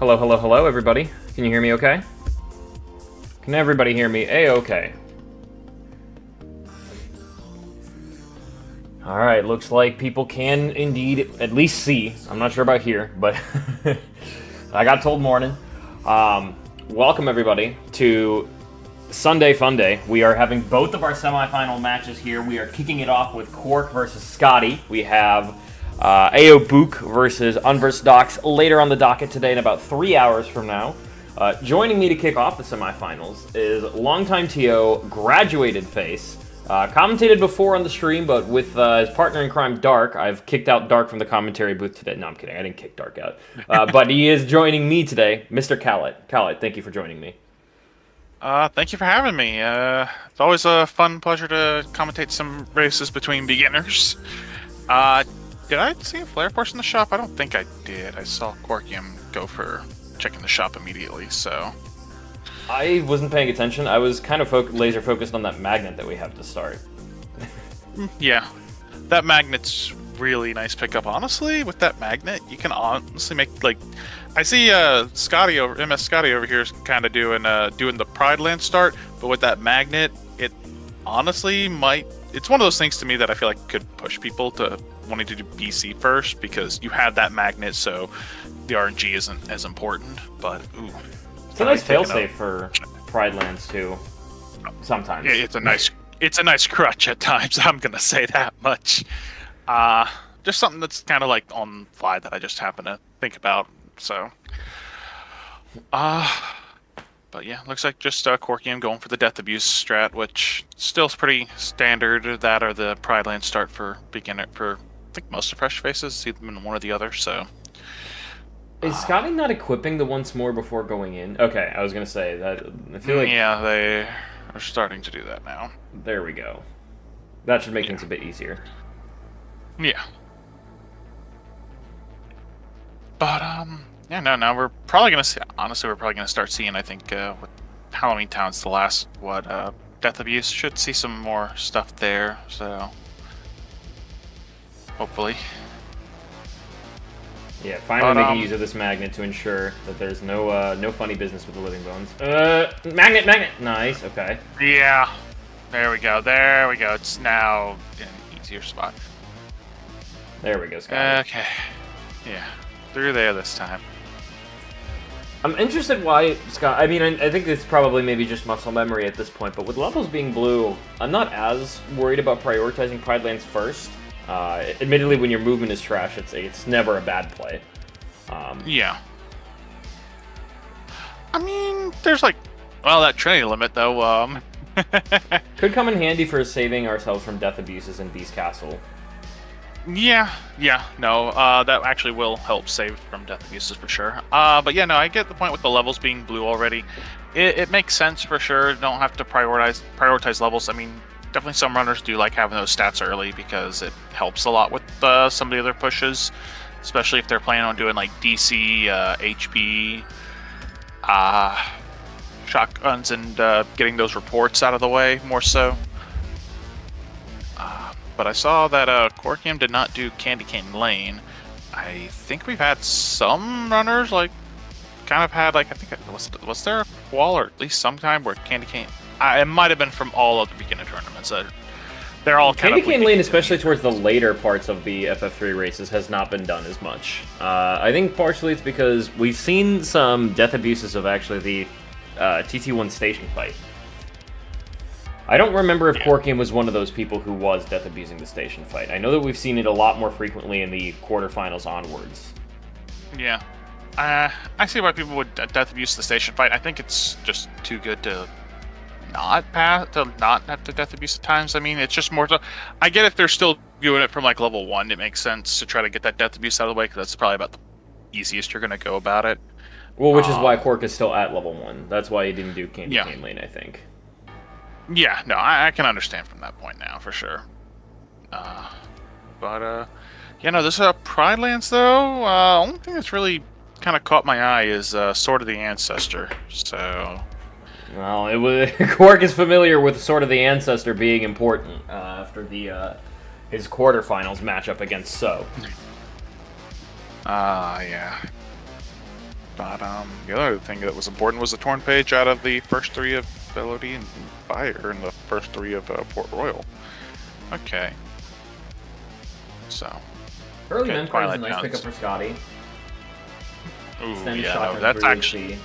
Hello, hello, hello, everybody. Can you hear me okay? Can everybody hear me A-okay? Alright, looks like people can indeed at least see. I'm not sure about here, but I got told morning. Welcome, everybody, to Sunday Fun Day. We are having both of our semifinal matches here. We are kicking it off with Quark versus Scotty. We have AO Book versus Unversed Docs later on the docket today in about 3 hours from now. Joining me to kick off the semifinals is longtime TO, graduated face, commentated before on the stream, but with his partner in crime, Dark. I've kicked out Dark from the commentary booth today. No, I'm kidding. I didn't kick Dark out. But he is joining me today, Mr. Khaled. Khaled, thank you for joining me. Thank you for having me. It's always a fun pleasure to commentate some races between beginners. Did I see a flare force in the shop? I don't think I did. I saw QuarkIum go for checking the shop immediately, so... I wasn't paying attention. I was kind of laser focused on that magnet that we have to start. Yeah. That magnet's really nice pickup. Honestly, with that magnet, you can honestly make, like... I see Scotty over, msscotty over here is kind of doing the Pride Land start, but with that magnet, it honestly might... It's one of those things to me that I feel like could push people to wanting to do BC first, because you have that magnet, so the RNG isn't as important, but ooh. It's a nice failsafe for Pride Lands too. Sometimes. Yeah, it's a nice crutch at times, I'm gonna say that much. Just something that's kind of like on the fly that I just happen to think about, so. But yeah, looks like just QuarkIum going for the Death Abuse strat, which still is pretty standard. That or the Pride Land start for beginner, for I think most of Fresh Faces, see them in one or the other, so. Is Scotty not equipping the once more before going in? Okay, I was going to say that. I feel like... Yeah, they are starting to do that now. There we go. That should make things a bit easier. Yeah. But, yeah, no, now we're probably going to see, honestly, we're probably going to start seeing, I think, with Halloween Town's the last, Death Abuse, should see some more stuff there, so, hopefully. Yeah, finally making use of this magnet to ensure that there's no funny business with the living bones. Magnet! Nice, okay. Yeah, there we go, it's now in an easier spot. There we go, Scotty. Okay, yeah, through there this time. I'm interested why, Scott, I mean, I think it's probably maybe just muscle memory at this point, but with levels being blue, I'm not as worried about prioritizing Pride Lands first. Admittedly, when your movement is trash, it's never a bad play. Yeah. I mean, there's like, well, that Trinity limit, though, Could come in handy for saving ourselves from Death Abuses in Beast Castle. Yeah, no, that actually will help save from Death Abuses for sure. But yeah, no, I get the point with the levels being blue already. It makes sense for sure. Don't have to prioritize levels. I mean, definitely some runners do like having those stats early because it helps a lot with some of the other pushes, especially if they're planning on doing like DC, HB, shotguns, and getting those reports out of the way more so. But I saw that QuarkIum did not do Candy Cane Lane. I think we've had some runners like kind of had like, I think was there a qual or at least sometime where Candy Cane. It might have been from all of the beginner tournaments. They're all kind of... Candy Cane Lane, especially towards the later parts of the FF3 races, has not been done as much. I think partially it's because we've seen some Death Abuses of actually the TT1 station fight. I don't remember if QuarkIum was one of those people who was Death Abusing the station fight. I know that we've seen it a lot more frequently in the quarterfinals onwards. Yeah. I see why people would Death Abuse the station fight. I think it's just too good to not have to Death Abuse at times. I mean, it's just more so. I get if they're still doing it from like level 1, it makes sense to try to get that Death Abuse out of the way, because that's probably about the easiest you're going to go about it. Well, which is why Quark is still at level 1. That's why he didn't do Candy Cane Lane, I think. Yeah, no, I can understand from that point now, for sure. Yeah, no, this Pride Lands, though, only thing that's really kind of caught my eye is Sword of the Ancestor, so... Well, Quark is familiar with Sword of the Ancestor being important after his quarterfinals matchup against So. Yeah. But the other thing that was important was the torn page out of the first 3 of LOD and Fire, and the first 3 of Port Royal. Okay. So. Early Okay, mem card is a Twilight nice Towns. pickup for Scotty. Ooh, Extended yeah, no, shotgun's that's really actually. OP.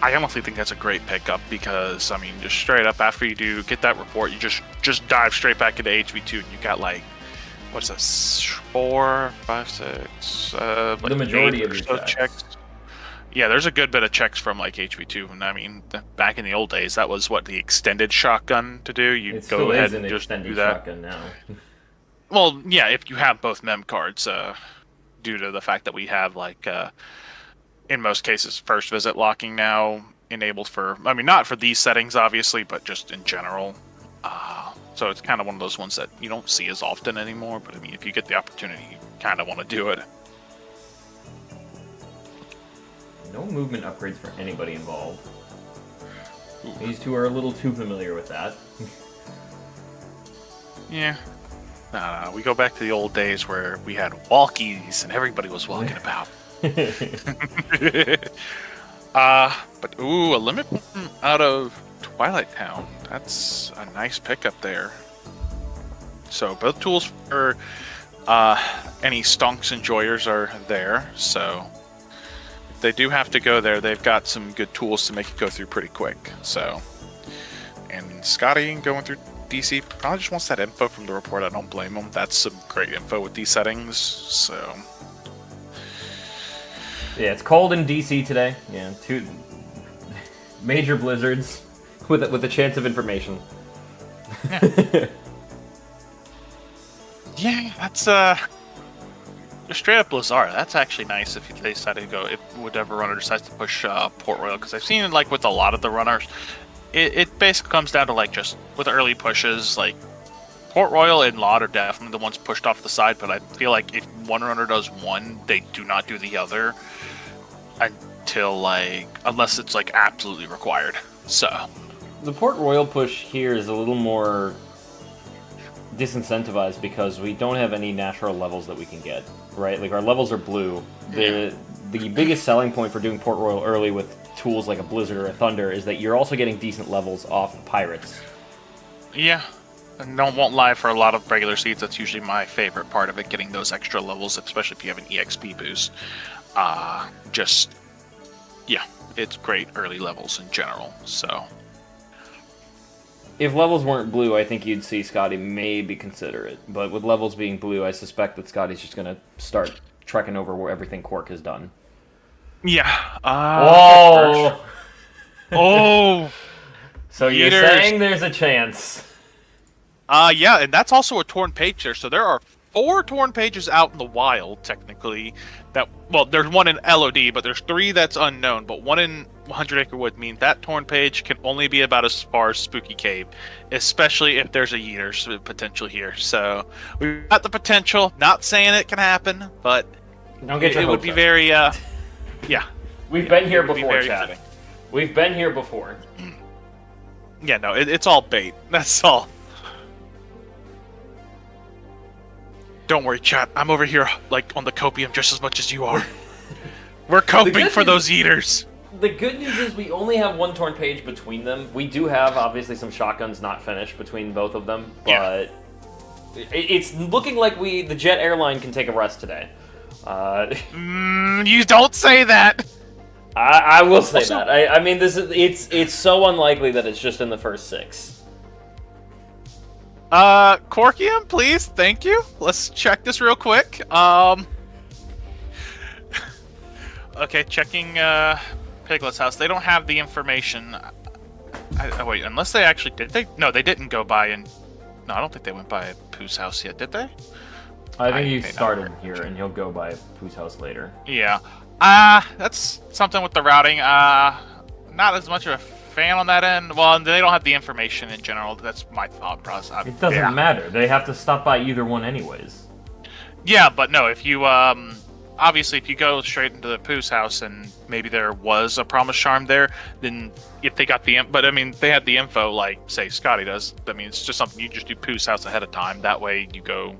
I honestly think that's a great pickup because I mean, just straight up after you do get that report, you just dive straight back into HV2, and you got like, what's this, 4, 5, 6, like The majority 8 of or your so checks. Yeah, there's a good bit of checks from like HV2, and I mean, back in the old days, that was what the extended shotgun to do. You It go still ahead is an and just extended do that. shotgun now. Well, yeah, if you have both mem cards, due to the fact that we have like, in most cases, first visit locking now enabled for. I mean, not for these settings, obviously, but just in general. So it's kind of one of those ones that you don't see as often anymore. But I mean, if you get the opportunity, you kind of want to do it. No movement upgrades for anybody involved. Ooh. These two are a little too familiar with that. Yeah. No, we go back to the old days where we had walkies and everybody was walking about. But ooh, a limit out of Twilight Town. That's a nice pickup there. So both tools for any stonks enjoyers are there. So if they do have to go there, they've got some good tools to make it go through pretty quick. So, and Scotty going through DC probably just wants that info from the report. I don't blame him. That's some great info with these settings. So. Yeah, it's cold in DC today. Yeah, 2 major blizzards with a chance of information. Yeah. Yeah, that's just straight up Blizzard. That's actually nice if they decide to go. If whatever runner decides to push Port Royal, because I've seen it like with a lot of the runners, it basically comes down to like just with early pushes, like Port Royal and Lot are definitely the ones pushed off the side. But I feel like if one runner does one, they do not do the other until like unless it's like absolutely required. So The Port Royal push here is a little more disincentivized because we don't have any natural levels that we can get, right? Like our levels are blue. The biggest selling point for doing Port Royal early with tools like a Blizzard or a Thunder is that you're also getting decent levels off the Pirates. yeah. And won't lie, for a lot of regular seeds, that's usually my favorite part of it, getting those extra levels, especially if you have an EXP boost. Yeah, it's great early levels in general, so. If levels weren't blue, I think you'd see Scotty maybe consider it. But with levels being blue, I suspect that Scotty's just going to start trekking over where everything Quark has done. Yeah. Oh! Oh! So you're Eaters. saying there's a chance. Yeah, and that's also a torn page there. So there are 4 torn pages out in the wild, technically. Well, there's one in LOD, but there's 3 that's unknown. But one in 100 Acre Wood means that torn page can only be about as far as Spooky Cave, especially if there's a Yeeters potential here. So we've got the potential. Not saying it can happen, but Don't get your it would hopes be up. very, yeah. We've been here it would be before, very Chad. fitting. We've been here before. Yeah, no, it's all bait. That's all. Don't worry, chat. I'm over here, like, on the copium just as much as you are. We're coping for those eaters. The good news is we only have 1 torn page between them. We do have, obviously, some shotguns not finished between both of them, but it's looking like the Jet Airline can take a rest today. You don't say that! I will say Also- that. I mean, it's so unlikely that it's just in the first 6. Quarkium, please, thank you. Let's check this real quick. Okay, checking, Piglet's house. They don't have the information. Wait, unless they actually did. No, they didn't go by and... No, I don't think they went by Pooh's house yet, did they? I think he okay, started no. here, and he'll go by Pooh's house later. Yeah. That's something with the routing. Not as much of a fan on that end. Well, they don't have the information in general. That's my thought process. It doesn't matter. They have to stop by either one anyways. Yeah, but no, if you, obviously, if you go straight into the Pooh's house and maybe there was a promise charm there, then if they got but I mean, they had the info like, say, Scotty does. I mean, it's just something you just do Pooh's house ahead of time. That way you go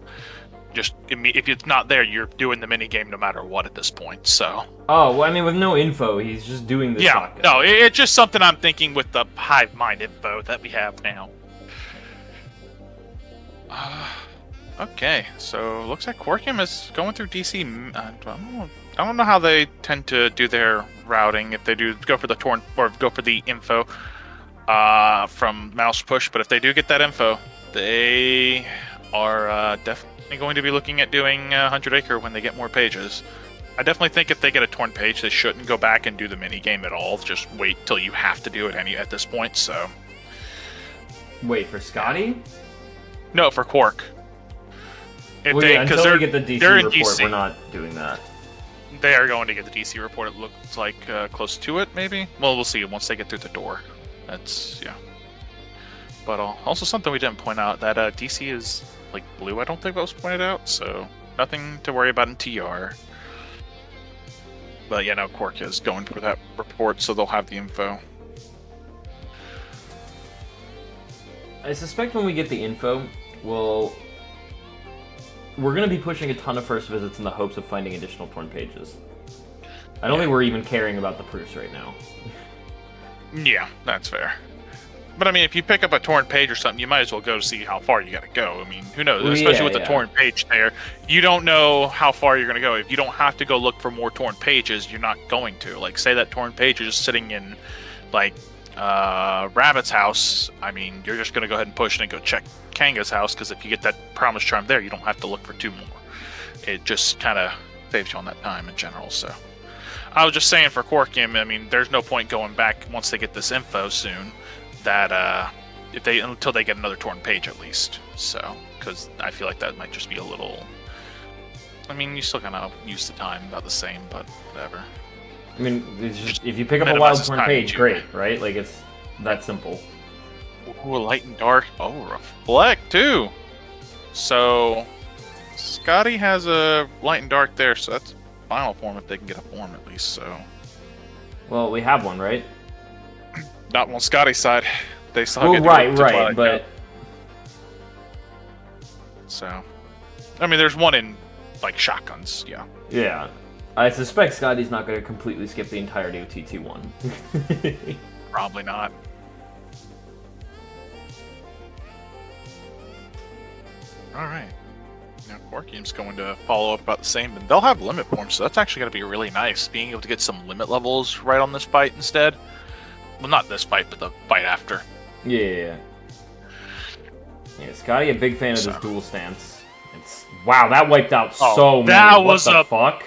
just if it's not there, you're doing the mini game no matter what at this point. So. Oh, well, I mean, with no info, he's just doing the shotgun. No, it's just something I'm thinking with the hive mind info that we have now. Okay, so looks like Quarkium is going through DC. I don't know how they tend to do their routing. If they do go for the torn or go for the info from mouse push, but if they do get that info, they are definitely going to be looking at doing 100 Acre when they get more pages. I definitely think if they get a torn page, they shouldn't go back and do the mini game at all. Just wait till you have to do it at this point. So. Wait for Scotty? No, for Quark. Until we get the DC report, DC. We're not doing that. They are going to get the DC report. It looks like close to it, maybe. Well, we'll see once they get through the door. That's But also something we didn't point out that DC is like blue. I don't think that was pointed out, so nothing to worry about in TR. But no, Quark is going for that report, so they'll have the info. I suspect when we get the info, we're going to be pushing a ton of first visits in the hopes of finding additional torn pages. I don't think we're even caring about the proofs right now. Yeah, that's fair. But I mean, if you pick up a torn page or something, you might as well go see how far you got to go. I mean, who knows? Especially with the torn page there, you don't know how far you're going to go. If you don't have to go look for more torn pages, you're not going to. Like, say that torn page is sitting in, like, Rabbit's house. I mean, you're just going to go ahead and push it and go check Kanga's house, because if you get that promise charm there, you don't have to look for 2 more. It just kind of saves you on that time in general. So I was just saying for Quarkium, I mean, there's no point going back once they get this info soon. That until they get another torn page at least. So because I feel like that might just be a little. I mean, you still kind of use the time about the same, but whatever. I mean, it's just, if you pick up a wild torn page, great, right? Like, it's that simple. Ooh, light and dark. Oh, reflect too. So Scotty has a light and dark there, so that's final form if they can get a form at least. So. Well, we have one, right? Not on Scotty's side. They still get right, but. So, I mean, there's one in like shotguns, yeah. Yeah. I suspect Scotty's not going to completely skip the entirety of TT1. Probably not. Alright. Now Quarkium's going to follow up about the same, and they'll have limit forms, so that's actually going to be really nice, being able to get some limit levels right on this fight instead. Well, not this fight, but the fight after. Yeah, Scotty, a big fan of this dual stance. Wow, that wiped out so many. That was what the fuck?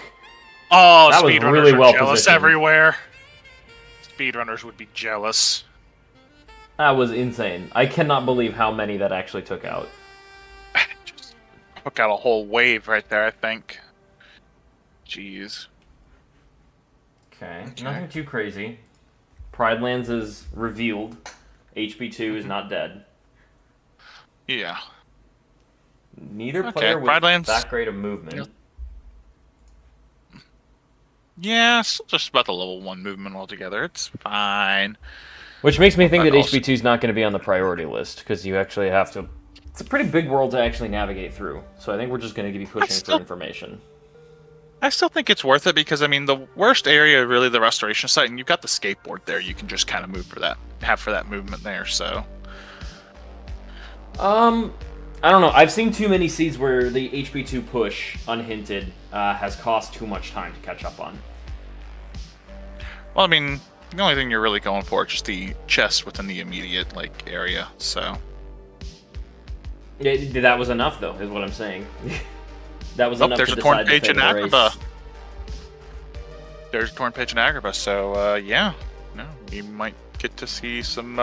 Oh, that was really well jealous positioned. Everywhere. Speedrunners would be jealous. That was insane. I cannot believe how many that actually took out. Just took out a whole wave right there, I think. Jeez. Okay, nothing too crazy. Pride Lands is revealed. HP2 is not dead. Yeah. Neither player with that great of movement. Yeah, still just about the level 1 movement altogether. It's fine. Which makes me think that HP2 is not going to be on the priority list, because you actually have to... It's a pretty big world to actually navigate through. So I think we're just going to be pushing for information. I still think it's worth it, because, I mean, the worst area, really, the restoration site, and you've got the skateboard there. You can just kind of move for that, have for that movement there, so... I don't know. I've seen too many seeds where the HP2 push, unhinted, has cost too much time to catch up on. Well, I mean, the only thing you're really going for is just the chest within the immediate, like, area, so... Yeah, that was enough, though, is what I'm saying. That was enough there's to a torn decide page to in Agrabah. There's a torn page in Agrabah, so yeah, no, you might get to see some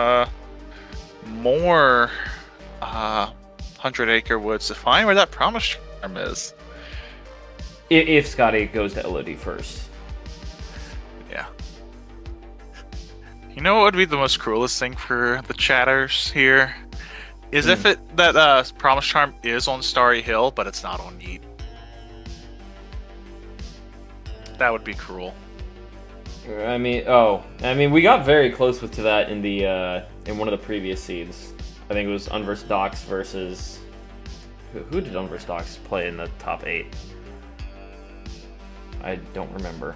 more 100 Acre Woods to find where that promise charm is. If Scotty goes to LOD first. Yeah. You know what would be the most cruelest thing for the chatters here? Is if that promise charm is on Starry Hill, but it's not on Yeet. That would be cruel. I mean, we got very close to that in the in one of the previous seeds. I think it was Unversed Docs versus Who did Overstocks play in the top 8? I don't remember.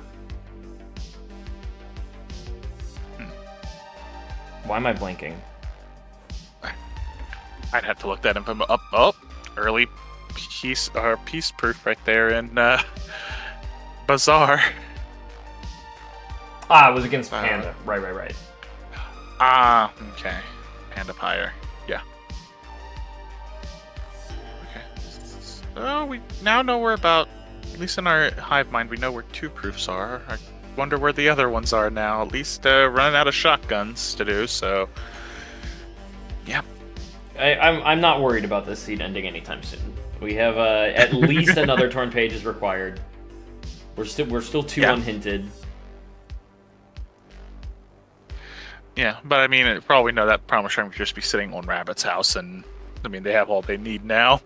Why am I blanking? I'd have to look that info up. Oh, early piece proof right there in Bazaar. Ah, it was against Panda. Right. Ah, okay. Panda Pyre. Yeah. Okay. So we now know where about, at least in our hive mind, we know where 2 proofs are. I wonder where the other ones are now. At least running out of shotguns to do, so... Yeah. I'm not worried about this seed ending anytime soon. We have at least another torn page is required. We're still 2 unhinted. Yeah, but I mean, probably know that Promise Ring would just be sitting on Rabbit's house, and I mean, they have all they need now.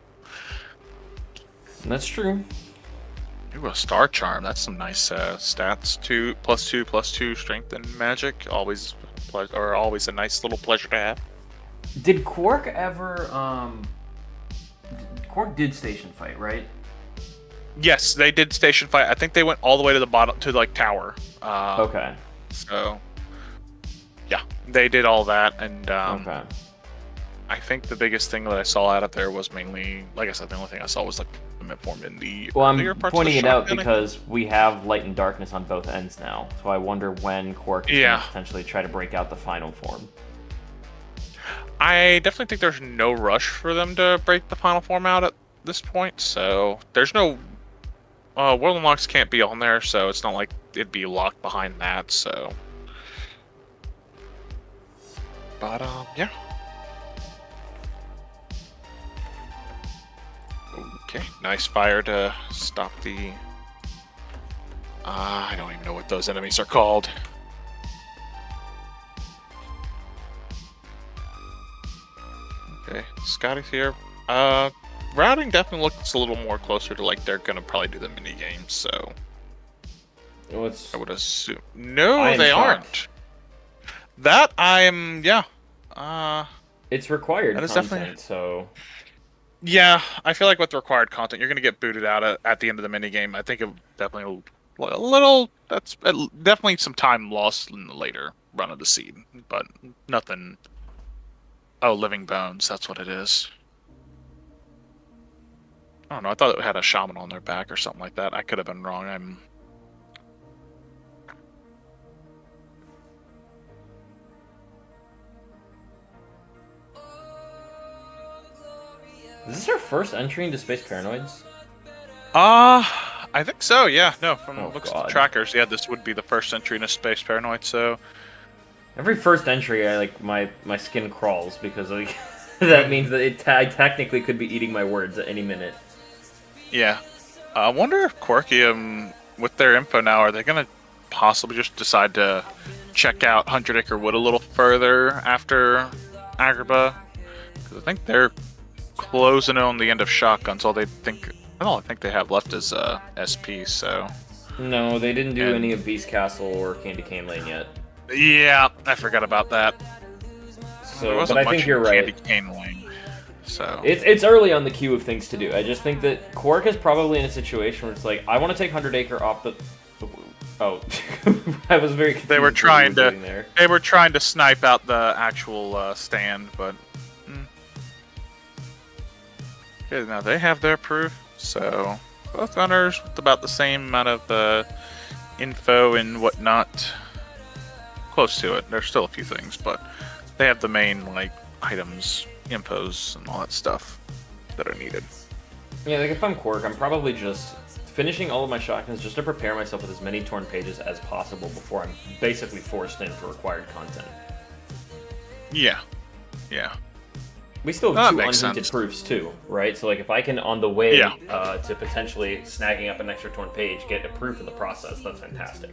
That's true. Ooh, a Star Charm. That's some nice stats. 2+2/+2 strength and magic. Always a nice little pleasure to have. Did Quark ever Quark did station fight, right? Yes, they did station fight. I think they went all the way to the bottom to like tower. Okay. So yeah, they did all that, and okay. I think the biggest thing that I saw out of there was mainly, like I said, the only thing I saw was like the midform in the earlier parts pointing of the it out shotgun, because we have light and darkness on both ends now. So I wonder when Quark is going to potentially try to break out the final form. I definitely think there's no rush for them to break the final form out at this point, so there's no... World Unlocks can't be on there, so it's not like it'd be locked behind that, so... But, yeah. Okay, nice fire to stop the... I don't even know what those enemies are called. Okay, Scotty's here. Routing definitely looks a little more closer to like they're gonna probably do the mini games, so I would assume. No, they aren't. That I'm it's required that is content, definitely... so yeah, I feel like with required content, you're gonna get booted out at the end of the mini game. I think it definitely a little. That's definitely some time lost in the later run of the seed, but nothing. Oh, Living Bones, that's what it is. I don't know, I thought it had a shaman on their back or something like that. I could have been wrong. Is this our first entry into Space Paranoids? I think so, yeah. No, from looks at the trackers, yeah, this would be the first entry into Space Paranoid, so... Every first entry, I like my skin crawls because like that means that I technically could be eating my words at any minute. Yeah, I wonder if Quarkium, with their info now, are they gonna possibly just decide to check out 100 Acre Wood a little further after Agrabah? Because I think they're closing on the end of shotguns. All I think they have left is SP. So no, they didn't do any of Beast Castle or Candy Cane Lane yet. Yeah, I forgot about that. So, but I think you're right. Candy Cane Lane, so it's early on the queue of things to do. I just think that Quark is probably in a situation where it's like, I want to take 100 Acre off the. Oh, I was very confused. They were trying to snipe out the actual stand, but okay, now they have their proof. So both runners with about the same amount of info and whatnot. Close to it. There's still a few things, but they have the main like items, infos, and all that stuff that are needed. Yeah, like if I'm Quark, I'm probably just finishing all of my shotguns just to prepare myself with as many torn pages as possible before I'm basically forced in for required content. Yeah. Yeah. We still have 2 unhinted proofs too, right? So like if I can on the way to potentially snagging up an extra torn page, get a proof in the process, that's fantastic.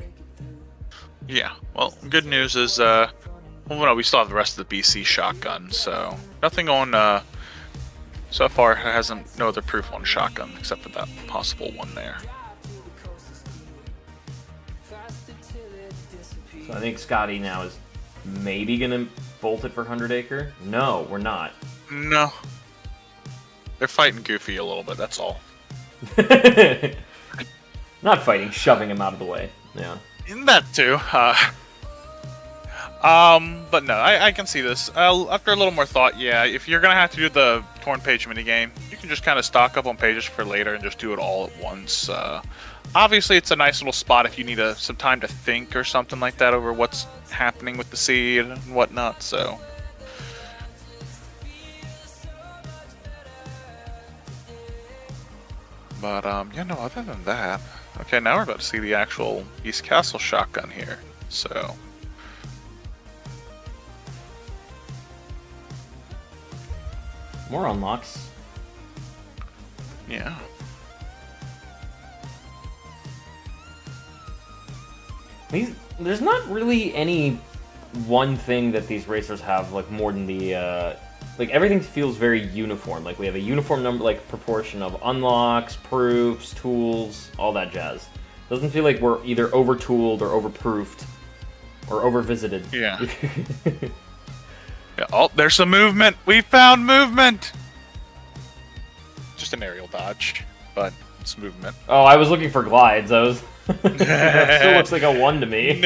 Yeah, well, good news is, we still have the rest of the BC shotgun, so nothing on, so far hasn't, no other proof on shotgun, except for that possible one there. So I think Scotty now is maybe going to bolt it for 100 Acre? No, we're not. No. They're fighting Goofy a little bit. That's all. Not fighting, shoving him out of the way. Yeah. In that too. But no, I can see this. After a little more thought, yeah, if you're gonna have to do the torn page minigame, you can just kind of stock up on pages for later and just do it all at once. Obviously, it's a nice little spot if you need some time to think or something like that over what's happening with the seed and whatnot. So. But, yeah, no, other than that... Okay, now we're about to see the actual East Castle shotgun here, so... More unlocks. Yeah. There's not really any one thing that these racers have, like, more than the, like, everything feels very uniform. Like, we have a uniform number, like, proportion of unlocks, proofs, tools, all that jazz. Doesn't feel like we're either over-tooled or over-proofed or over-visited. Yeah. Yeah. Oh, there's some movement! We found movement! Just an aerial dodge, but it's movement. Oh, I was looking for glides. I was... That still looks like a 1 to me.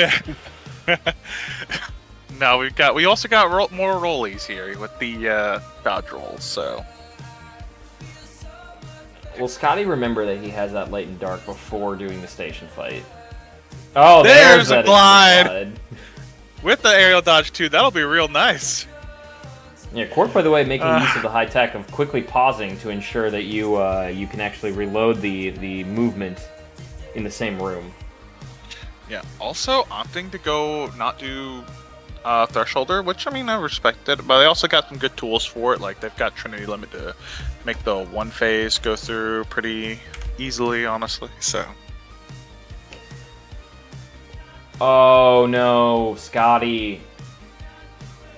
No, we also got more rollies here with the dodge rolls, so. Will Scotty remember that he has that light and dark before doing the station fight? Oh, there's a glide! With the aerial dodge too, that'll be real nice. Yeah, Quark, by the way, making use of the high tech of quickly pausing to ensure that you you can actually reload the movement in the same room. Yeah. Also, opting to go not do Thresholder, which I mean I respect it, but they also got some good tools for it. Like they've got Trinity Limit to make the one phase go through pretty easily, honestly. So. Oh no, Scotty.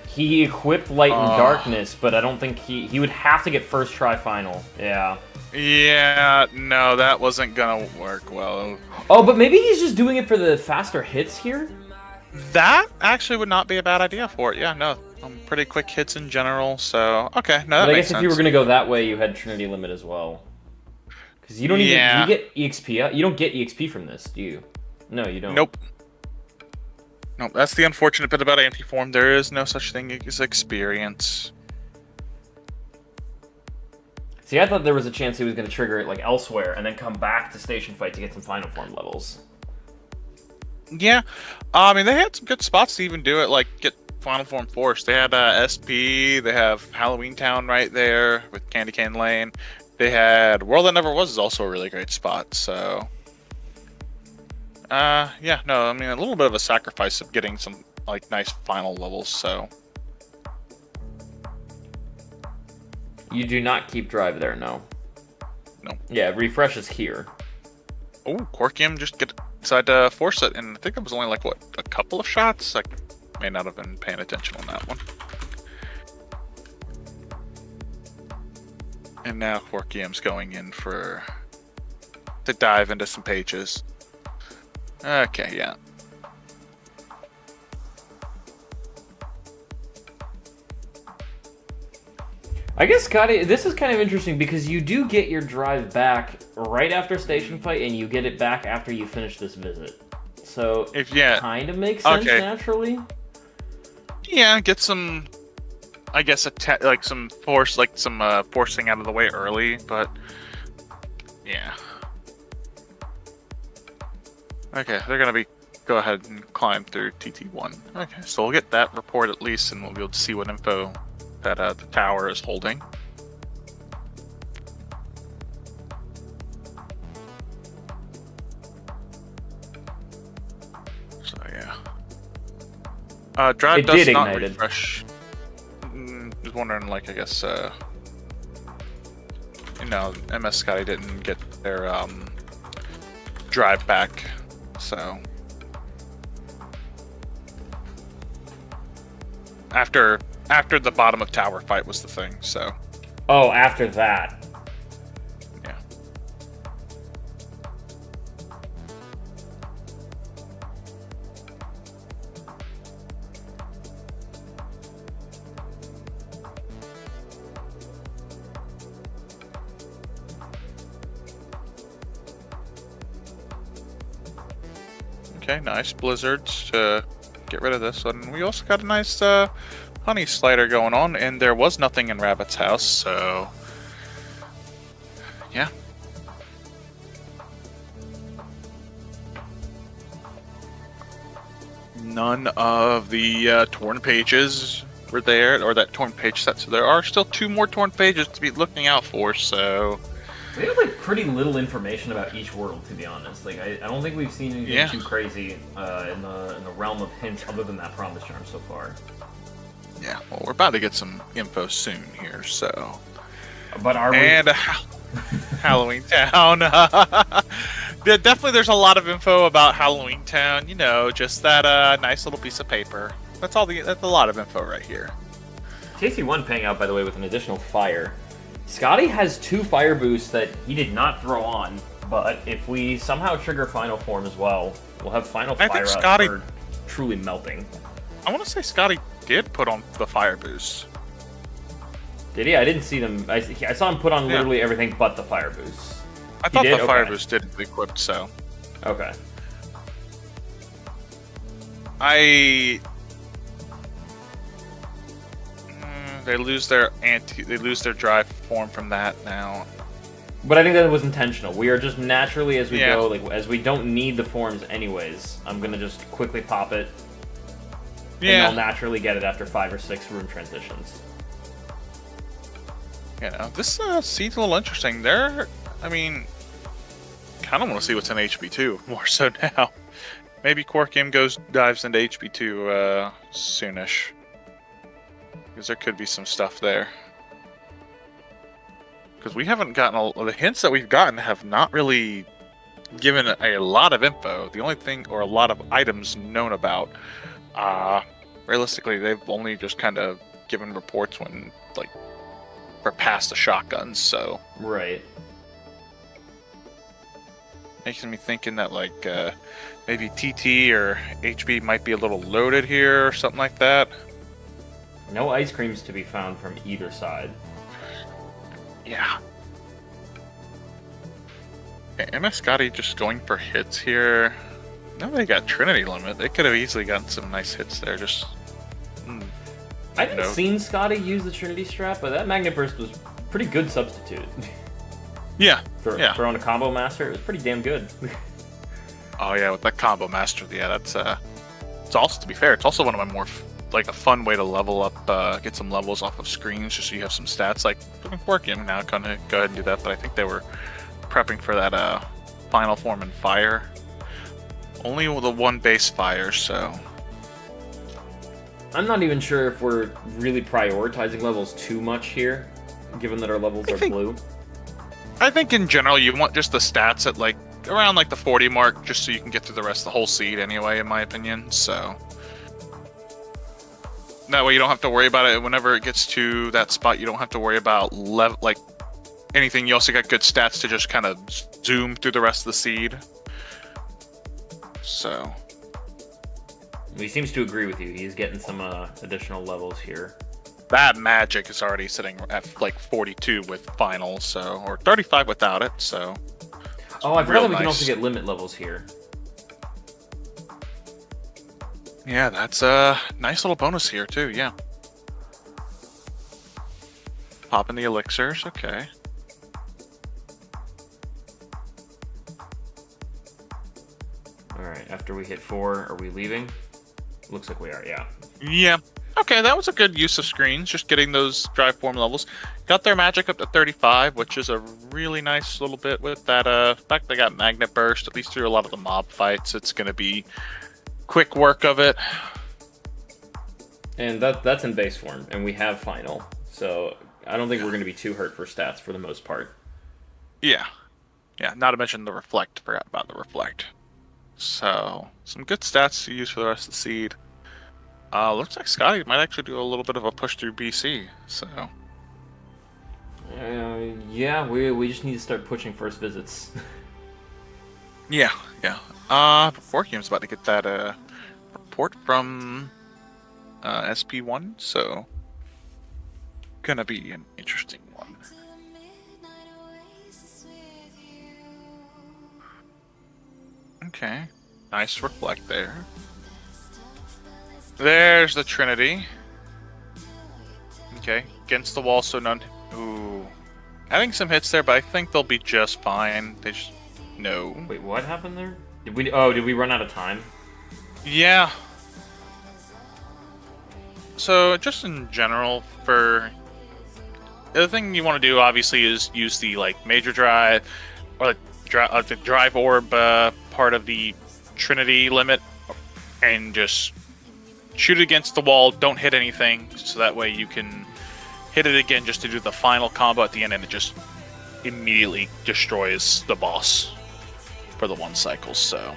He equipped Light and Darkness, but I don't think he would have to get first try final. Yeah. Yeah, no, that wasn't gonna work well. Oh, but maybe he's just doing it for the faster hits here? That actually would not be a bad idea for it. Yeah, no. Pretty quick hits in general, so... Okay, no, that but I makes guess sense. if you were gonna go that way, you had Trinity Limit as well. Because you don't even... Do you get EXP? You don't get EXP from this, do you? No, you don't. Nope. Nope, that's the unfortunate bit about Antiform. There is no such thing as experience. See, I thought there was a chance he was going to trigger it like elsewhere and then come back to Station Fight to get some Final Form levels. Yeah, I mean, they had some good spots to even do it, like get Final Form Force. They had SP, they have Halloween Town right there with Candy Cane Lane. They had World That Never Was is also a really great spot, so... yeah, no, I mean, a little bit of a sacrifice of getting some, like, nice final levels, so... You do not keep drive there, no. No. Yeah, refresh is here. Oh, Quarkium just decided to force it, and I think it was only, like, what, a couple of shots? I may not have been paying attention on that one. And now Quarkium's going in to dive into some pages. Okay, yeah. I guess, Scotty, this is kind of interesting because you do get your drive back right after Station Fight, and you get it back after you finish this visit. So it kind of makes sense naturally. Yeah, get some, I guess, some force, forcing out of the way early, but yeah. Okay, they're gonna go ahead and climb through TT1. Okay, so we'll get that report at least, and we'll be able to see what info that the tower is holding. So yeah, drive does not refresh. Just wondering, like, I guess MS Scotty didn't get their drive back, so after the bottom of tower fight was the thing, so. Oh, after that. Yeah. Okay, nice blizzards to get rid of this one. We also got a nice honey slider going on, and there was nothing in Rabbit's house, so yeah. None of the torn pages were there, or that torn page set, so there are still 2 more torn pages to be looking out for, so... We have like pretty little information about each world, to be honest. Like I don't think we've seen anything too crazy in the realm of hints other than that promise charm so far. Yeah, well, we're about to get some info soon here, so... But are we... And Halloween Town. Yeah, definitely there's a lot of info about Halloween Town. You know, just that nice little piece of paper. That's a lot of info right here. KC1 paying out, by the way, with an additional fire. Scotty has 2 fire boosts that he did not throw on, but if we somehow trigger Final Form as well, we'll have Final Fire out for truly melting. I want to say Scotty did put on the fire boost. Did he? I didn't see them. I saw him put on literally everything but the fire boosts. I thought the fire boost did equip, so. Okay. They lose their drive form from that now. But I think that was intentional. We are just naturally as we go, like as we don't need the forms anyways. I'm gonna just quickly pop it. And I'll naturally get it after 5 or 6 room transitions. You know, this seed's a little interesting. I mean, kind of want to see what's in HB2 more so now. Maybe Quarkium dives into HB2 soonish. Because there could be some stuff there. Because we haven't gotten the hints that we've gotten have not really given a lot of info. The only thing, or a lot of items known about, realistically, they've only just kind of given reports when, like, we're past the shotguns, so. Right. Makes me thinking that, like, maybe TT or HB might be a little loaded here or something like that. No ice creams to be found from either side. Yeah. Okay, Scotty just going for hits here. Now they got Trinity Limit. They could have easily gotten some nice hits there. Just. I haven't seen Scotty use the Trinity Strap, but that Magnet Burst was a pretty good substitute. Yeah. Throwing a Combo Master, it was pretty damn good. Oh yeah, with that Combo Master, yeah, that's it's also, to be fair, it's also one of my more like a fun way to level up, get some levels off of screens, just so you have some stats. Like Working now, gonna go ahead and do that. But I think they were prepping for that Final Form and Fire. Only the 1 base Fire, so. I'm not even sure if we're really prioritizing levels too much here, given that our levels are blue. I think in general you want just the stats at like around like the 40 mark, just so you can get through the rest of the whole seed anyway, in my opinion. So that way you don't have to worry about it whenever it gets to that spot. You don't have to worry about like anything. You also got good stats to just kind of zoom through the rest of the seed. So he seems to agree with you. He's getting some additional levels here. That magic is already sitting at like 42 with final, so, or 35 without it, so. Oh, I forgot that we can also get limit levels here. Yeah, that's a nice little bonus here too, yeah. Popping the elixirs, okay. Alright, after we hit 4, are we leaving? Looks like we are, yeah. Yeah. Okay, that was a good use of screens, just getting those drive form levels. Got their magic up to 35, which is a really nice little bit with that. Fact they got Magnet Burst, at least through a lot of the mob fights. It's going to be quick work of it. And that's in base form, and we have final. So I don't think we're going to be too hurt for stats for the most part. Yeah. Yeah, not to mention the Reflect. Forgot about the Reflect. So, some good stats to use for the rest of the seed. Looks like Scotty might actually do a little bit of a push through BC, so. Yeah, we just need to start pushing first visits. Yeah. Quarkium's about to get that report from SP1, so gonna be an interesting one. Okay. Nice reflect there. There's the Trinity. Okay, against the wall, so none. Ooh. Having some hits there, but I think they'll be just fine. They just... No. Wait, what happened there? Did we run out of time? Yeah. So, just in general, for... The other thing you want to do, obviously, is use the, like, major drive, or the drive orb part of the Trinity limit, and just shoot it against the wall, don't hit anything, so that way you can hit it again just to do the final combo at the end, and it just immediately destroys the boss for the 1 cycle, so...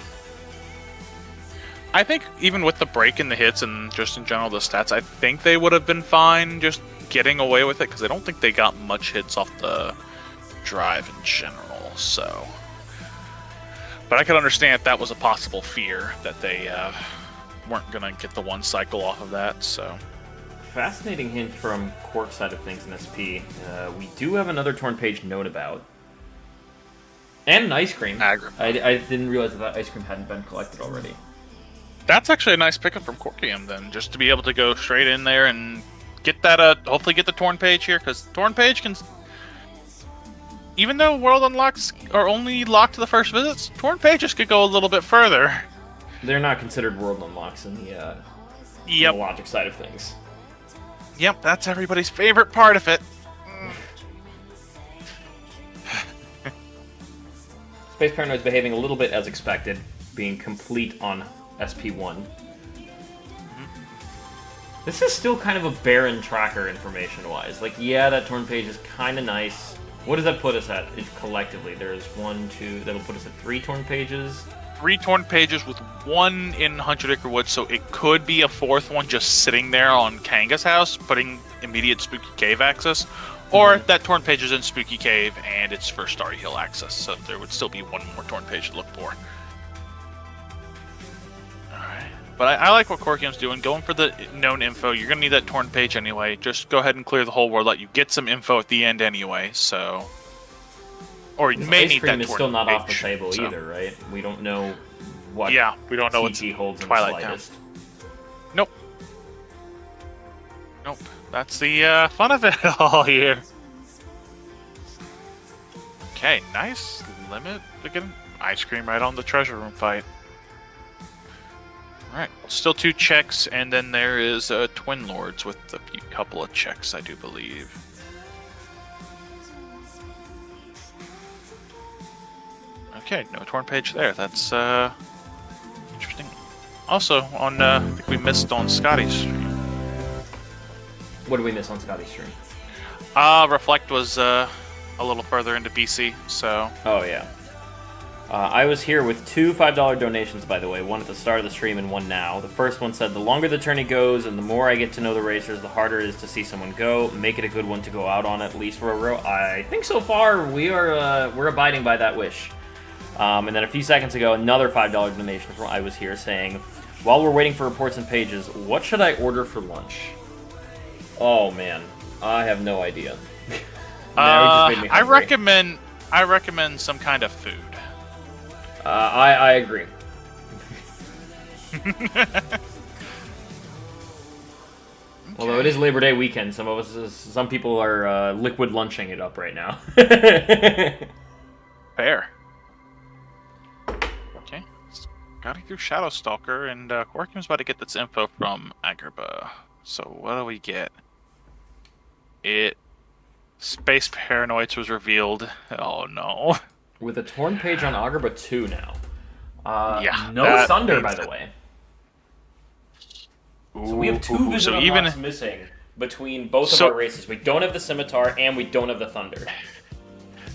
I think even with the break in the hits and just in general the stats, I think they would have been fine just getting away with it, because I don't think they got much hits off the drive in general, so... But I could understand if that was a possible fear, that they weren't going to get the 1 cycle off of that, so... Fascinating hint from Quark's side of things in SP. We do have another torn page known about. And an ice cream. I didn't realize that ice cream hadn't been collected already. That's actually a nice pickup from QuarkIum, then, just to be able to go straight in there and get that, hopefully get the torn page here, because torn page can... Even though world unlocks are only locked to the first visits, torn pages could go a little bit further. They're not considered world unlocks in the, in the logic side of things. Yep, that's everybody's favorite part of it. Space Paranoid's behaving a little bit as expected, being complete on SP1. This is still kind of a barren tracker information-wise. Like, yeah, that torn page is kind of nice. What does that put us at? Collectively, there's 1, 2... That'll put us at 3 torn pages? 3 torn pages with 1 in Hundred Acre Woods, so it could be a 4th one just sitting there on Kanga's house, putting immediate Spooky Cave access. Or that torn page is in Spooky Cave and it's for Starry Hill access, so there would still be 1 more torn page to look for. Alright. But I like what QuarkIum's doing, going for the known info. You're going to need that torn page anyway. Just go ahead and clear the whole world, let you get some info at the end anyway, so... Or you may need that torn page. Ice cream is still not off the table either, right? We don't know what we don't know what TT holds in Twilight the slightest. Nope. Nope. That's the fun of it all here. Okay, nice limit. Again, ice cream right on the treasure room fight. Alright, still 2 checks, and then there is Twin Lords with a couple of checks, I do believe. Okay, no torn page there. That's interesting. Also, on I think we missed on Scotty's stream. What did we miss on Scotty's stream? Reflect was a little further into BC, so... Oh, yeah. I was here with 2 $5 donations, by the way. One at the start of the stream and one now. The first one said, the longer the tourney goes and the more I get to know the racers, the harder it is to see someone go. Make it a good one to go out on, at least for a row. I think so far we're abiding by that wish. And then a few seconds ago, another $5 donation from I was here saying, while we're waiting for reports and pages, what should I order for lunch? Oh, man. I have no idea. I recommend some kind of food. I agree. Although it is Labor Day weekend, some people are liquid lunching it up right now. Fair. Okay, gotta do Shadow Stalker, and QuarkIum's about to get this info from Agrabah. So what do we get? Space Paranoids was revealed. Oh no. With a torn page on Agrabah 2 now. Yeah. No Thunder, by the way. Ooh, so we have 2 vision unlocks missing between both of our races. We don't have the Scimitar and we don't have the Thunder.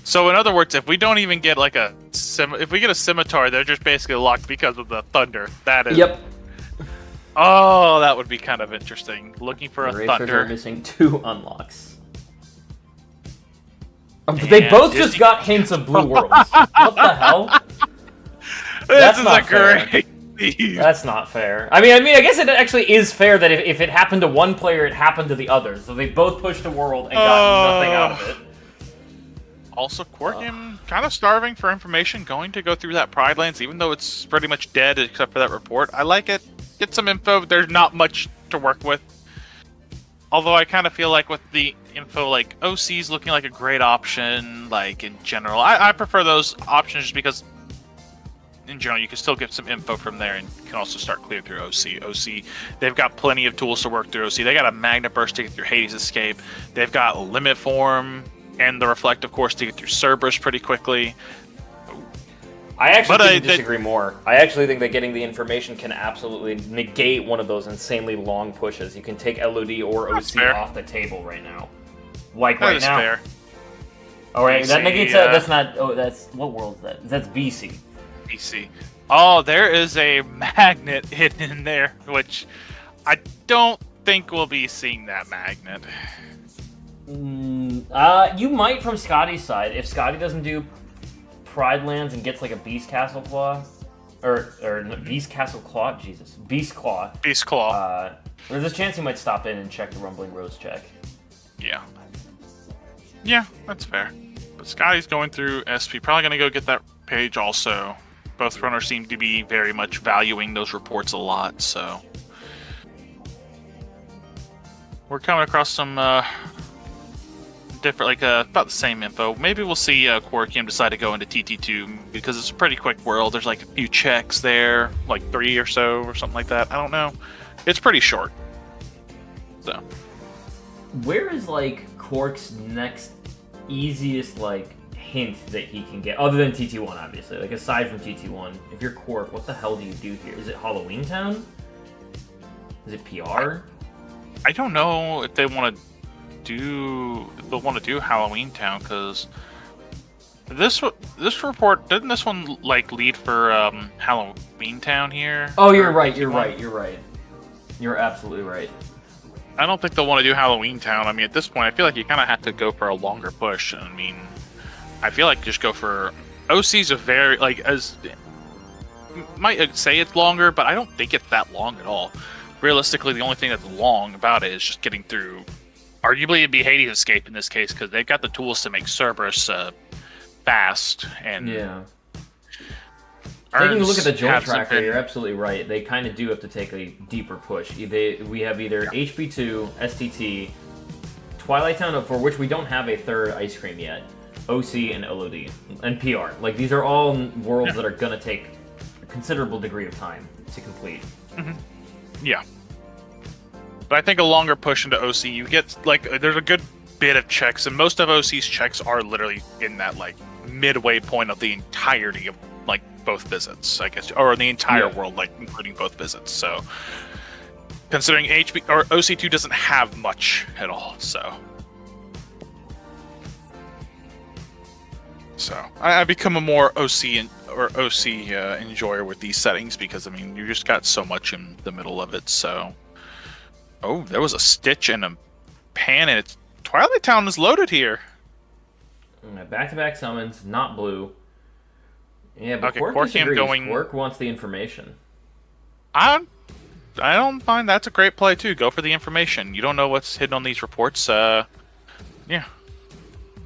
So in other words, if we don't even get like if we get a Scimitar, they're just basically locked because of the Thunder. That is. Yep. Oh, that would be kind of interesting. Looking for the a Thunder. Are missing 2 unlocks. They both just got hints of Blue Worlds. What the hell? This is a great theme. That's not fair. I mean, I guess it actually is fair that if it happened to one player, it happened to the other. So they both pushed a world and got nothing out of it. Also, Quarkium kind of starving for information, going to go through that Pride Lands, even though it's pretty much dead except for that report. I like it. Get some info. There's not much to work with. Although I kind of feel like with the info, like OC's looking like a great option, like in general. I prefer those options just because in general you can still get some info from there and can also start clear through OC. OC, they've got plenty of tools to work through OC. They got a Magnet Burst to get through Hades Escape. They've got Limit Form and the Reflect, of course, to get through Cerberus pretty quickly. I actually disagree more. I actually think that getting the information can absolutely negate one of those insanely long pushes. You can take LOD or OC off the table right now. Like that right is now. Fair. All right, that negates that's not. Oh, that's what world is that? That's BC. BC. Oh, there is a magnet hidden in there, which I don't think we'll be seeing that magnet. You might from Scotty's side if Scotty doesn't do Pride Lands and gets like a Beast Castle Claw, or Beast Castle Claw, Jesus, Beast Claw. Beast Claw. There's a chance he might stop in and check the Rumbling Rose check. Yeah, that's fair. But Scotty's going through SP, probably going to go get that page also. Both runners seem to be very much valuing those reports a lot, so we're coming across some different, like about the same info. Maybe we'll see Quarkium decide to go into TT2 because it's a pretty quick world. There's like a few checks there, like 3 or so or something like that. I don't know. It's pretty short. So, where is like Quark's next easiest like hint that he can get, other than TT1, obviously? Like aside from TT1, if you're Quark, what the hell do you do here? Is it Halloween Town? Is it PR? I don't know if they want to do Halloween Town, because this report, didn't this one like lead for Halloween Town here? Oh, you're right. You're absolutely right. I don't think they'll want to do Halloween Town. I mean, at this point, I feel like you kind of have to go for a longer push. I mean, I feel like just go for OC's a very like as might say it's longer, but I don't think it's that long at all. Realistically, the only thing that's long about it is just getting through. Arguably, it'd be Hades Escape in this case because they've got the tools to make Cerberus fast and Taking a look at the joint tracker, you're absolutely right. They kind of do have to take a deeper push. We have either HB2, STT, Twilight Town, for which we don't have a third ice cream yet, OC, and LOD, and PR. Like, these are all worlds that are going to take a considerable degree of time to complete. Mm-hmm. Yeah. But I think a longer push into OC, you get, like, there's a good bit of checks, and most of OC's checks are literally in that, like, midway point of the entirety of, like, both visits, I guess, or the entire world, like, including both visits, so considering OC2 doesn't have much at all, so I become a more OC enjoyer with these settings because, I mean, you just got so much in the middle of it, so oh, there was a Stitch and a Pan, and it's Twilight Town is loaded here. Back-to-back summons, not blue. Yeah, but okay, Quark disagrees. Quark wants the information. I don't mind. That's a great play too. Go for the information. You don't know what's hidden on these reports. Yeah.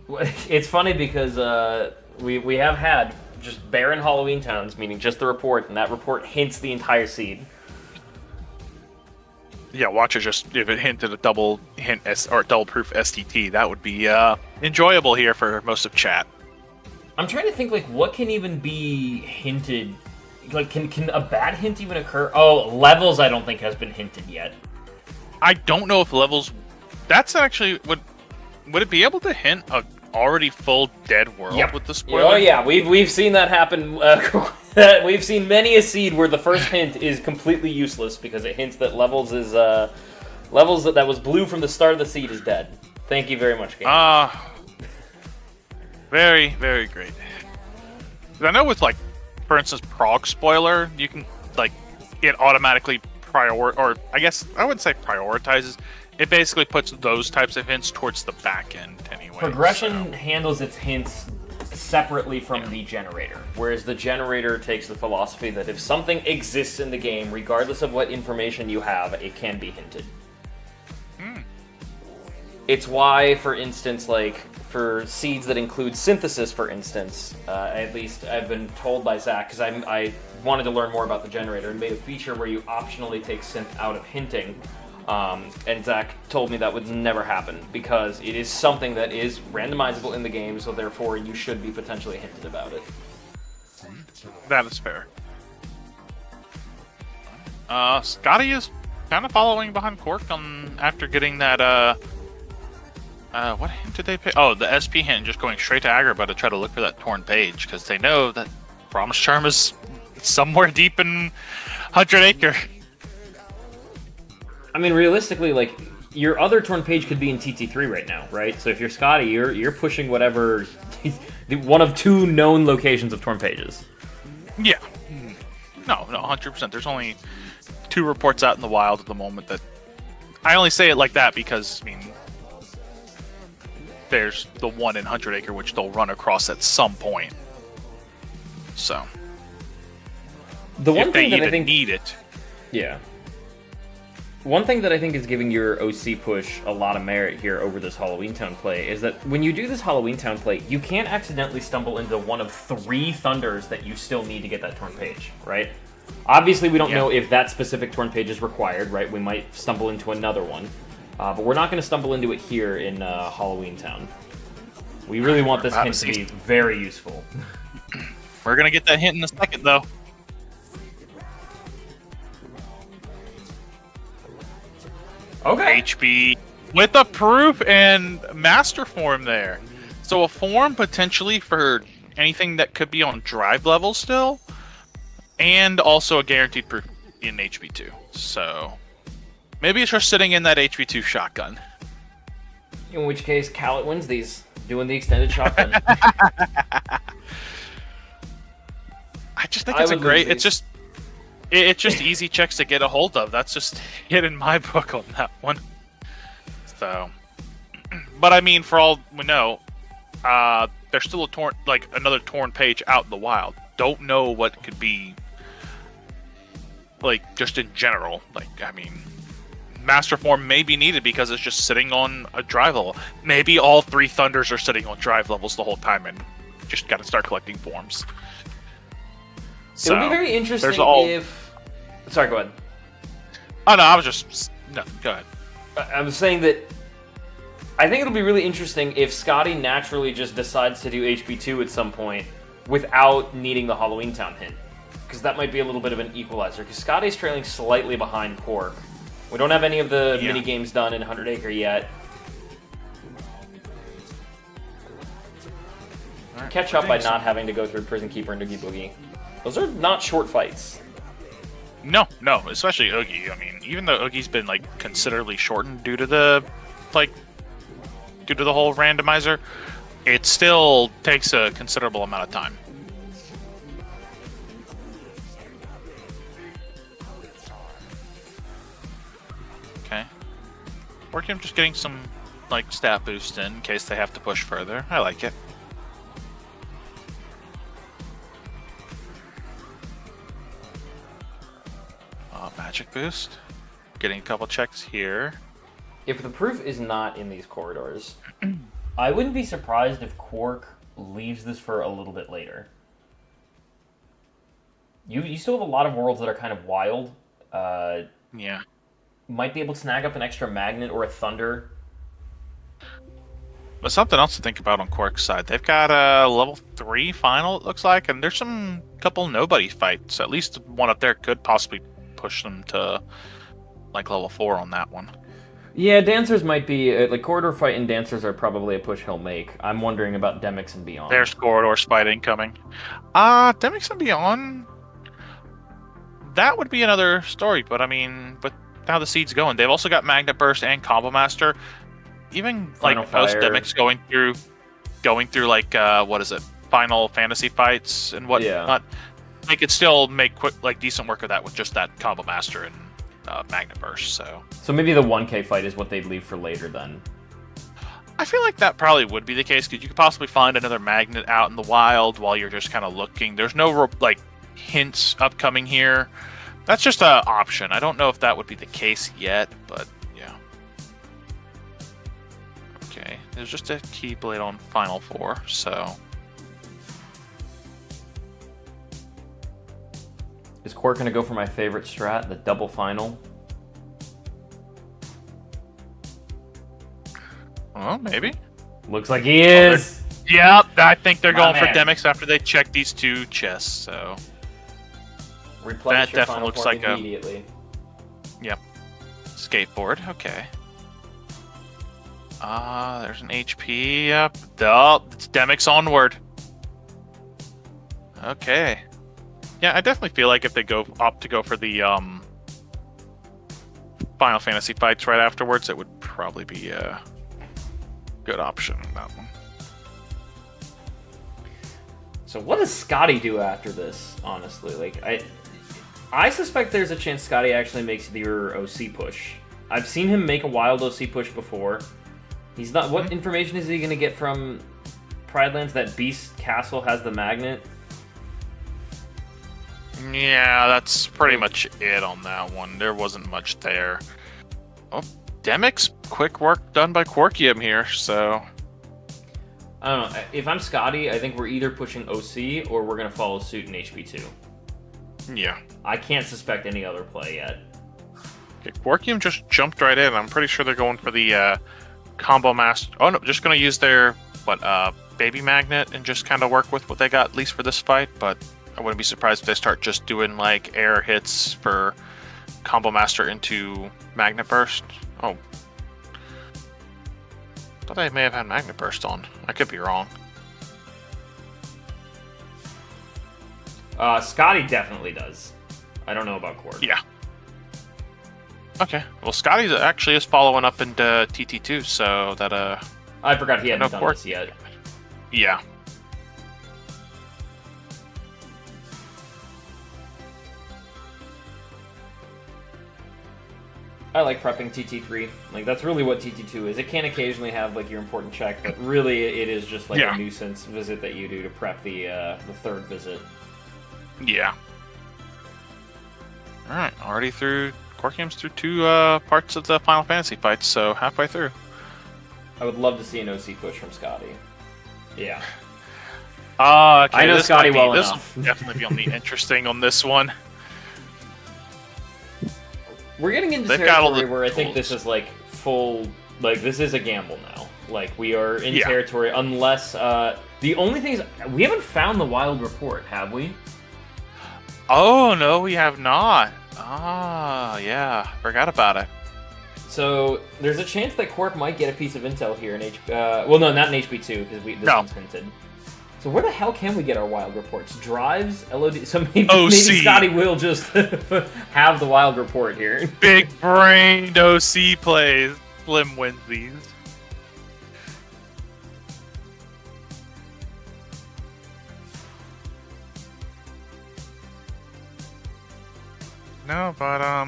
It's funny because we have had just barren Halloween Towns, meaning just the report, and that report hints the entire seed. Yeah, watch it. Just if it hinted a double hint or double proof STT, that would be enjoyable here for most of chat. I'm trying to think, like, what can even be hinted? Like, can a bad hint even occur? Oh, levels I don't think has been hinted yet. I don't know if levels... That's actually... Would it be able to hint a already full dead world with the spoiler? Oh, yeah. We've seen that happen. We've seen many a seed where the first hint is completely useless because it hints that levels is... levels that was blue from the start of the seed is dead. Thank you very much, game. Very, very great. I know with, like, for instance, Prog spoiler, you can, like, it automatically or I guess I wouldn't say prioritizes. It basically puts those types of hints towards the back end anyway. Progression handles its hints separately from the generator, whereas the generator takes the philosophy that if something exists in the game, regardless of what information you have, it can be hinted. It's why, for instance, like, for seeds that include synthesis, for instance, at least I've been told by Zach, because I wanted to learn more about the generator and made a feature where you optionally take synth out of hinting. And Zach told me that would never happen because it is something that is randomizable in the game, so therefore you should be potentially hinted about it. That is fair. Scotty is kind of following behind Quark after getting that, what hint did they pick? Oh, the SP hint, just going straight to Agrabah to try to look for that torn page, because they know that Promise Charm is somewhere deep in 100 Acre. I mean, realistically, like, your other torn page could be in TT3 right now, right? So if you're Scotty, you're pushing whatever, one of two known locations of torn pages. Yeah. No, 100%. There's only 2 reports out in the wild at the moment that... I only say it like that because, I mean, there's the one in 100 Acre which they'll run across at some point. So, the one if thing they that even I think need it. Yeah. One thing that I think is giving your OC push a lot of merit here over this Halloween Town play is that when you do this Halloween Town play, you can't accidentally stumble into one of 3 Thunders that you still need to get that torn page, right? Obviously, we don't know if that specific torn page is required, right? We might stumble into another one. But we're not going to stumble into it here in Halloween Town. We really want this hint to be very useful. We're going to get that hint in a second, though. Okay. HB with a proof and master form there. So a form potentially for anything that could be on drive level still. And also a guaranteed proof in HB2. So maybe it's just sitting in that HB2 shotgun. In which case, Khaled wins these, doing the extended shotgun. I just think it's a great... It's just easy checks to get a hold of. That's just it in my book on that one. So, but I mean, for all we know, there's still another torn page out in the wild. Don't know what could be, like, just in general. Like, I mean, master form may be needed because it's just sitting on a drive level. Maybe all 3 Thunders are sitting on drive levels the whole time, and just got to start collecting forms. So, it would be very interesting if... Sorry, go ahead. Oh, no, I was just... Nothing, go ahead. I was saying that I think it'll be really interesting if Scotty naturally just decides to do HB2 at some point without needing the Halloween Town hint. Because that might be a little bit of an equalizer. Because Scotty's trailing slightly behind Quark. We don't have any of the mini games done in 100 Acre yet. Right, catch up by not having to go through Prison Keeper and Oogie Boogie. Those are not short fights. No, especially Oogie. I mean, even though Oogie's been like considerably shortened due to the whole randomizer, it still takes a considerable amount of time. Okay. ItzQuarkium just getting some like stat boost in case they have to push further. I like it. Magic boost. Getting a couple checks here. If the proof is not in these corridors, I wouldn't be surprised if Quark leaves this for a little bit later. You still have a lot of worlds that are kind of wild. Yeah. Might be able to snag up an extra magnet or a thunder. But something else to think about on Quark's side. They've got a level 3 final, it looks like, and there's some couple nobody fights. At least one up there could possibly push them to like level 4 on that one. Yeah, Dancers might be like Corridor Fight and Dancers are probably a push he'll make. I'm wondering about Demix and Beyond. There's Corridor Fight incoming. Demix and Beyond, that would be another story, but I mean, but how the seed's going. They've also got Magnet Burst and Combo Master. Even Final like post Demix going through like what is it? Final Fantasy fights and whatnot. Yeah. They could still make decent work of that with just that Combo Master and Magnet Burst. So maybe the 1K fight is what they'd leave for later then. I feel like that probably would be the case because you could possibly find another magnet out in the wild while you're just kind of looking. There's no like hints upcoming here. That's just an option. I don't know if that would be the case yet, but yeah. Okay, It was just a Keyblade on Final Four, so... Is Quark going to go for my favorite strat, the double final? Oh, maybe. Looks like he is. Yep, I think they're going man. for Demix after they check these two chests, so... Replenish That your definitely final looks form like a- immediately. Yep. Skateboard, okay. There's an HP, yep. Oh, it's Demix onward. Okay. Yeah, I definitely feel like if they opt to go for the Final Fantasy fights right afterwards, it would probably be a good option, that one. So what does Scotty do after this, honestly? Like, I suspect there's a chance Scotty actually makes your OC push. I've seen him make a wild OC push before. He's not... What information is he going to get from Pridelands? That Beast Castle has the magnet? Yeah, that's pretty much it on that one. There wasn't much there. Oh, Demix, quick work done by Quarkium here, so... I don't know. If I'm Scotty, I think we're either pushing OC or we're going to follow suit in HP2. Yeah. I can't suspect any other play yet. Okay, Quarkium just jumped right in. I'm pretty sure they're going for the combo master. Oh no, just going to use their baby magnet and just kind of work with what they got, at least for this fight. But I wouldn't be surprised if they start just doing like air hits for combo master into magnet burst. Oh, thought they may have had magnet burst on. I could be wrong. Scotty definitely does. I don't know about Quark. Yeah. Okay. Well, Scotty actually is following up into TT2, so that I forgot he hadn't done Quark this yet. Yeah. I like prepping TT3. Like, that's really what TT2 is. It can occasionally have, like, your important check, but really it is just, like, Yeah. a nuisance visit that you do to prep the third visit. Yeah. Alright, already through... Quarkium's through two parts of the Final Fantasy fights, so halfway through. I would love to see an OC push from Scotty. Yeah. Okay, I know this Scotty might be- well this enough. will definitely be on the interesting on this one. We're getting into They've got all territory the where I think tools. this is, like, full... Like, this is a gamble now. Like, we are in Yeah. territory unless... the only thing is... We haven't found the wild report, have we? Oh, no, we have not. Ah, yeah. Forgot about it. So, there's a chance that Quark might get a piece of intel here in well, no, not in HP2, because this No. one's hinted. So where the hell can we get our wild reports? Drives? LOD? So maybe OC. Scotty will just have the wild report here. Big brained OC plays. Slim wins these. No, but I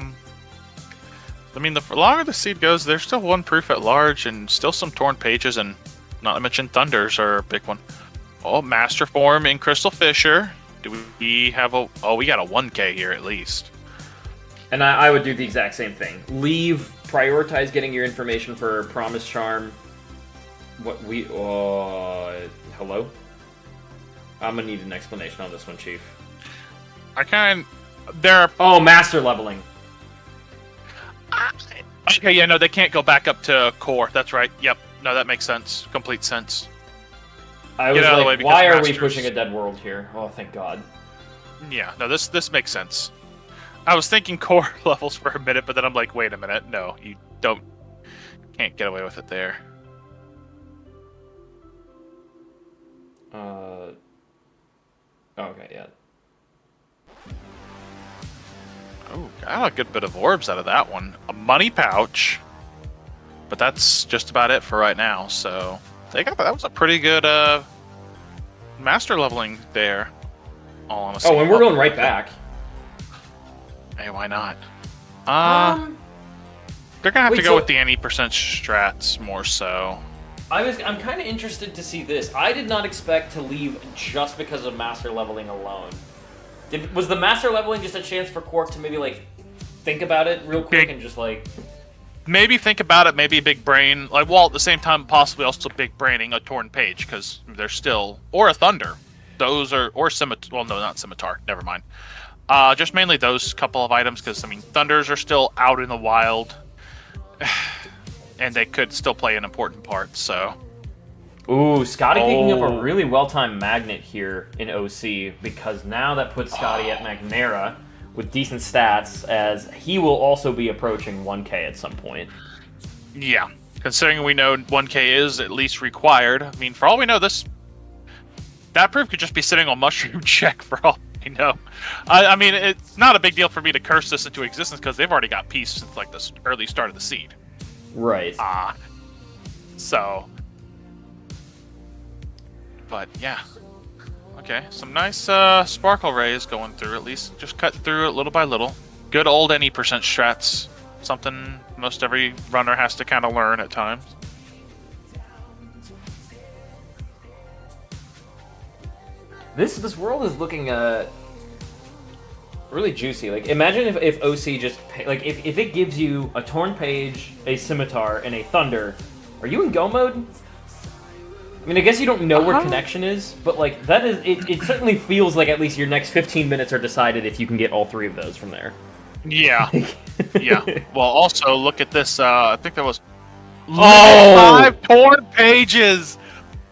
mean, the longer the seed goes, there's still one proof at large, and still some torn pages, and not to mention Thunders are a big one. Oh, Master Form in Crystal Fisher. Do we have a... Oh, we got a 1K here at least. And I would do the exact same thing. Prioritize getting your information for Promise Charm. What we... hello? I'm gonna need an explanation on this one, Chief. There are... Oh, master leveling. Okay, yeah, no, they can't go back up to core. That's right. Yep. No, that makes sense. Complete sense. I was out of the way like, because why are we Masters- pushing a dead world here? Oh, thank God. Yeah, no, this makes sense. I was thinking core levels for a minute, but then I'm like, wait a minute. No, you can't get away with it there. Okay, yeah. Oh, got a good bit of orbs out of that one. A money pouch. But that's just about it for right now, so... That was a pretty good, master leveling there. All honesty. Oh, and we're going right back. Hey, why not? They're gonna have to go with the any percent strats more so. I'm kind of interested to see this. I did not expect to leave just because of master leveling alone. Was the master leveling just a chance for Quark to maybe, like, think about it real quick and just, like... maybe think about it. Maybe big brain, like while at the same time possibly also big braining a torn page because they're still or a thunder. Those are or scimitar. Well, no, not scimitar. Never mind. Just mainly those couple of items because I mean thunders are still out in the wild, and they could still play an important part. So. Ooh, Scotty picking up a really well-timed magnet here in OC because now that puts Scotty at Magnera with decent stats as he will also be approaching 1K at some point. Yeah, considering we know 1K is at least required. I mean, for all we know, that proof could just be sitting on Mushroom Check for all we know. I mean, it's not a big deal for me to curse this into existence because they've already got peace since like the early start of the seed. Right. So... But yeah, okay, some nice sparkle rays going through, at least just cut through it little by little. Good old any percent strats, something most every runner has to kind of learn at times. This world is looking really juicy. Like imagine if OC just like if it gives you a torn page, a scimitar, and a thunder, are you in go mode? I mean, I guess you don't know where connection is, but like that is it certainly feels like at least your next 15 minutes are decided if you can get all three of those from there. Yeah. Yeah. Well, also look at this. I think that was 5 torn pages.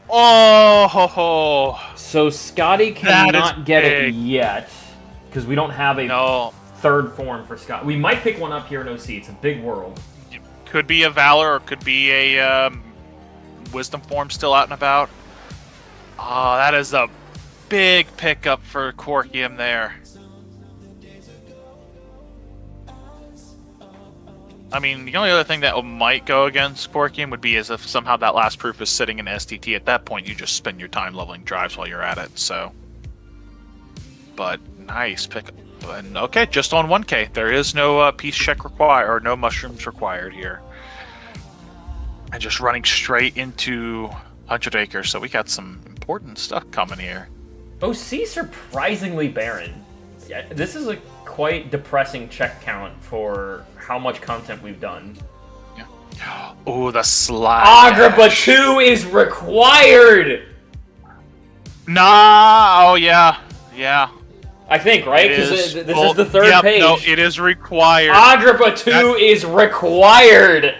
Oh. So Scotty cannot get it yet because we don't have a third form for Scott. We might pick one up here in OC. It's a big world. Could be a Valor, or could be a Wisdom form still out and about. Oh, that is a big pickup for Quarkium there. I mean, the only other thing that might go against Quarkium would be as if somehow that last proof is sitting in STT. At that point, you just spend your time leveling drives while you're at it, so. But nice pickup. And okay, just on 1K. There is no peace check required, or no mushrooms required here. And just running straight into 100 Acres, so we got some important stuff coming here. OC surprisingly barren. Yeah, this is a quite depressing check count for how much content we've done. Yeah. Oh, the slide. Agrippa 2 is required! Nah, oh yeah. Yeah. I think, right? Because this is the third page. No, it is required. Agrippa 2 is required!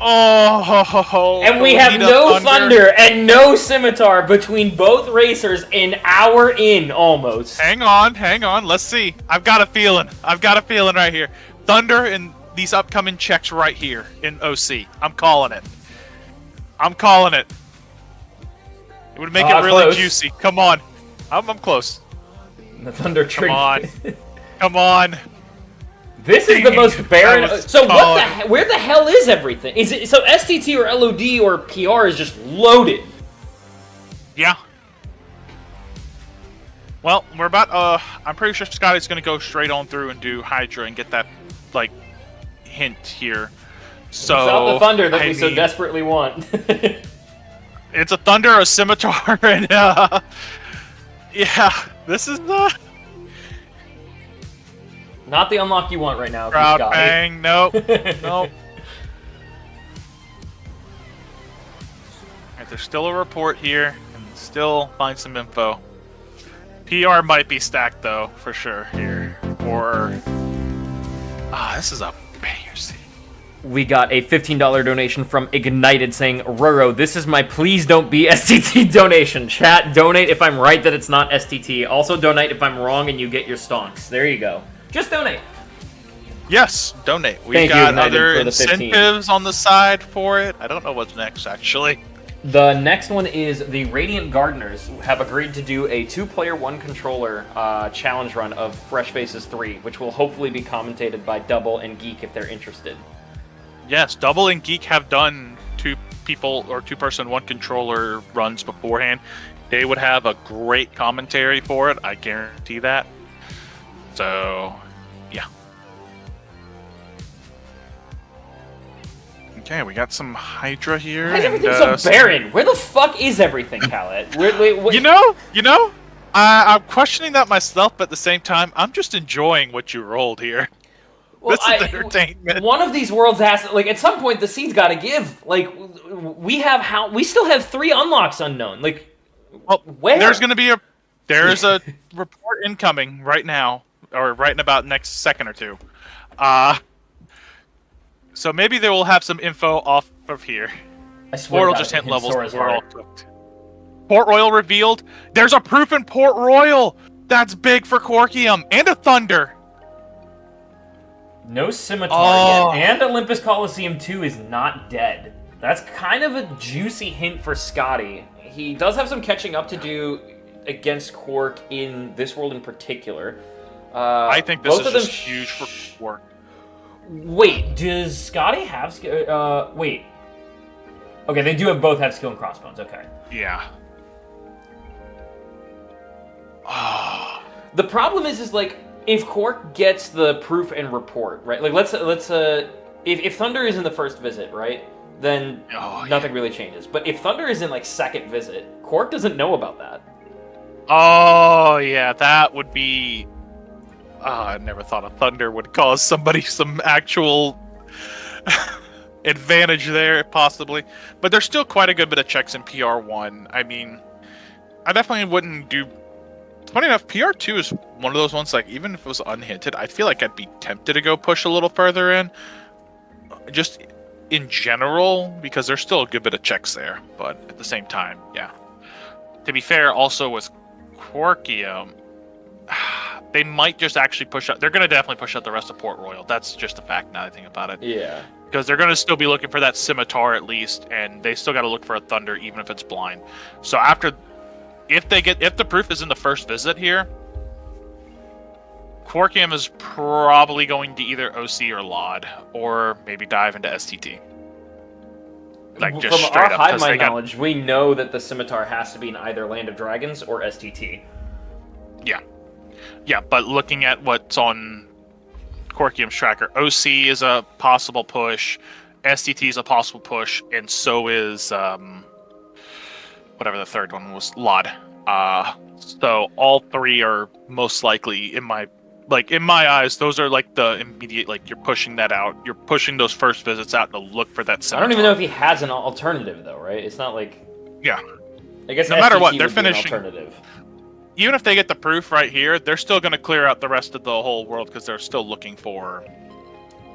Oh, and we have no thunder and no scimitar between both racers an hour in almost. Hang on. Let's see. I've got a feeling right here. Thunder in these upcoming checks right here in OC. I'm calling it. It would make it really close. juicy. Come on. I'm close. The thunder trick. Come on. This is the most barren. So what where the hell is everything? Is it so STT or LOD or PR is just loaded? Yeah. Well, we're about. I'm pretty sure Scotty's gonna go straight on through and do Hydra and get that like hint here. So without the thunder that we so desperately want. It's a thunder, a scimitar, and yeah, this is the. Not the unlock you want right now, Crowd Scotty. bang, nope. Nope. Right, there's still a report here, and still find some info. PR might be stacked, though, for sure, here. Or... this is a banger scene. We got a $15 donation from Ignited saying, Roro, this is my please don't be STT donation. Chat, donate if I'm right that it's not STT. Also donate if I'm wrong and you get your stonks. There you go. Just donate. Yes, donate. We've got other incentives on the side for it. I don't know what's next, actually. The next one is the Radiant Gardeners have agreed to do a 2-player, 1-controller challenge run of Fresh Faces 3, which will hopefully be commentated by Double and Geek if they're interested. Yes, Double and Geek have done 2-people or 2-person, 1-controller runs beforehand. They would have a great commentary for it. I guarantee that. So, yeah. Okay, we got some Hydra here. Why is everything so barren? Where the fuck is everything, Khaled? You know, I'm questioning that myself, but at the same time, I'm just enjoying what you rolled here. Well, This is entertainment. one of these worlds has to, like, at some point the seed's got to give. Like, we still have 3 unlocks unknown. Like, Well, where? There's a report incoming right now, or right in about next second or two. So maybe they will have some info off of here. I swear, Or it'll just hint levels that we're all cooked. Port Royal revealed. There's a proof in Port Royal. That's big for Quarkium and a Thunder. No Scimitar yet, and Olympus Coliseum 2 is not dead. That's kind of a juicy hint for Scotty. He does have some catching up to do against Quark in this world in particular. I think this is just huge for Quark. Wait, does Scotty have wait. Okay, they do both have skill and crossbones, okay. Yeah. The problem is like, if Quark gets the proof and report, right? Like, let's if Thunder is in the first visit, right? Then nothing really changes. But if Thunder is in, like, second visit, Quark doesn't know about that. Oh, yeah, that would be... I never thought a Thunder would cause somebody some actual advantage there, possibly. But there's still quite a good bit of checks in PR1. I mean, I definitely wouldn't do... Funny enough, PR2 is one of those ones, like, even if it was unhinted, I feel like I'd be tempted to go push a little further in. Just in general, because there's still a good bit of checks there. But at the same time, yeah. To be fair, also with Quarkium, they might just actually push out... They're going to definitely push out the rest of Port Royal. That's just a fact now that I think about it. Yeah. Because they're going to still be looking for that Scimitar at least, and they still got to look for a Thunder, even if it's blind. So after... If the proof is in the first visit here, Quarkium is probably going to either OC or LOD, or maybe dive into STT. Like, just from straight our up. Hive Mind knowledge, we know that the Scimitar has to be in either Land of Dragons or STT. Yeah. Yeah, but looking at what's on Quarkium's tracker, OC is a possible push, STT is a possible push, and so is... whatever the third one was, LOD. So all 3 are most likely in my eyes. Those are like the immediate, like, you're pushing that out. You're pushing those first visits out to look for that Scimitar. I don't even know if he has an alternative though, right? It's not like... Yeah. I guess no STT matter what, they're would be an finishing. alternative. Even if they get the proof right here, they're still going to clear out the rest of the whole world because they're still looking for.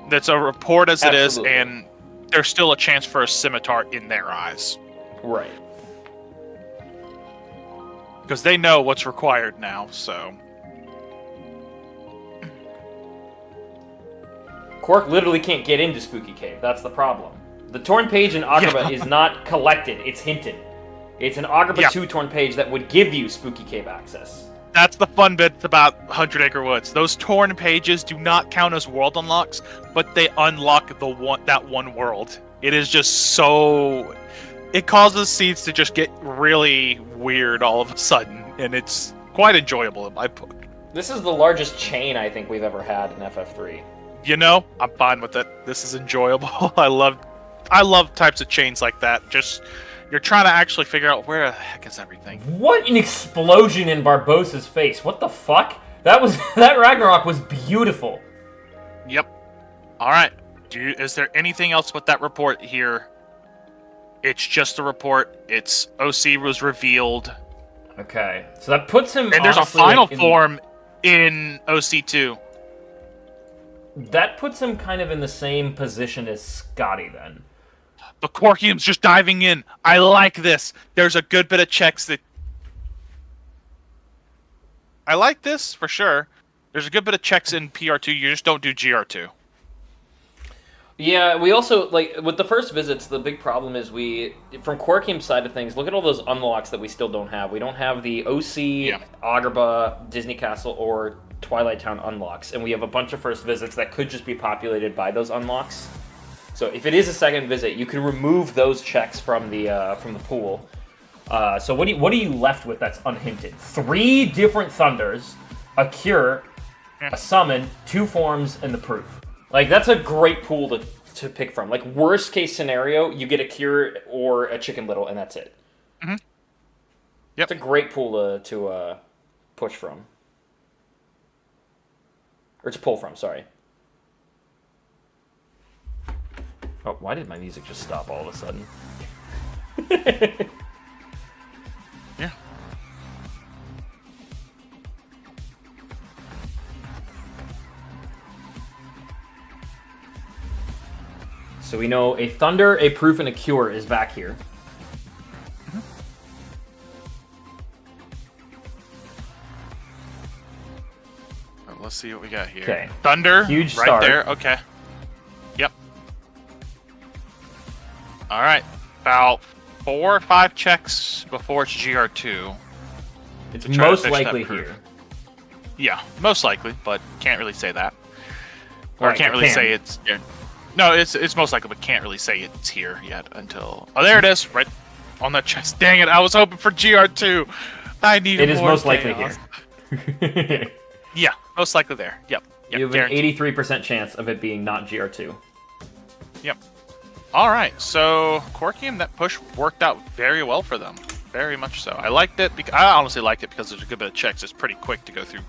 That's a report as it is, and there's still a chance for a Scimitar in their eyes. Right. Because they know what's required now, so... Quark literally can't get into Spooky Cave. That's the problem. The Torn page in Agrabah is not collected. It's hinted. It's an Agrabah 2 Torn page that would give you Spooky Cave access. That's the fun bit about 100 Acre Woods. Those Torn pages do not count as world unlocks, but they unlock that one world. It is just so... It causes seeds to just get really weird all of a sudden, and it's quite enjoyable in my book. This is the largest chain I think we've ever had in FF3. You know, I'm fine with it. This is enjoyable. I love types of chains like that. Just, you're trying to actually figure out where the heck is everything. What an explosion in Barbossa's that What the fuck? That Ragnarok was beautiful. Yep. All right. Is there anything else with that report here? It's just a report. It's OC was revealed. Okay, so that puts him. And there's a final form in OC2. That puts him kind of in the same position as Scotty then. The Quarkium's just diving in. I like this. There's a good bit of checks that... I like this, for sure. There's a good bit of checks in PR2. You just don't do GR2. Yeah, we also, like, with the first visits, the big problem is from Quarkium's side of things, look at all those unlocks that we still don't have. We don't have the OC, Agrabah, Disney Castle, or Twilight Town unlocks, and we have a bunch of first visits that could just be populated by those unlocks. So if it is a second visit, you can remove those checks from the pool. So what are you left with that's unhinted? 3 different Thunders, a Cure, a Summon, 2 forms, and the Proof. Like, that's a great pool to pick from. Like, worst case scenario, you get a Cure or a Chicken Little, and that's it. Mm-hmm. Yep. It's a great pool to push from. Or to pull from, sorry. Oh, why did my music just stop all of a sudden? Yeah. So we know a Thunder, a Proof, and a Cure is back here. Let's see what we got here. Okay. Thunder, Huge right start. there. Okay. Yep. All right. About 4 or 5 checks before it's GR2. It's to try to most fish that likely proof. here. Yeah, most likely, but can't really say that. Or Right, can't it really can. say it's. Yeah. No, it's most likely, but can't really say it's here yet until. Oh, there it is, right on that chest. Dang it! I was hoping for GR2. I need. It is most likely chaos. here. Yeah, most likely there. Yep. You have guaranteed. an 83% chance of it being not GR2. Yep. All right, so Quarkium, that push worked out very well for them. Very much so. I liked it. I honestly liked it because there's a good bit of checks. It's pretty quick to go through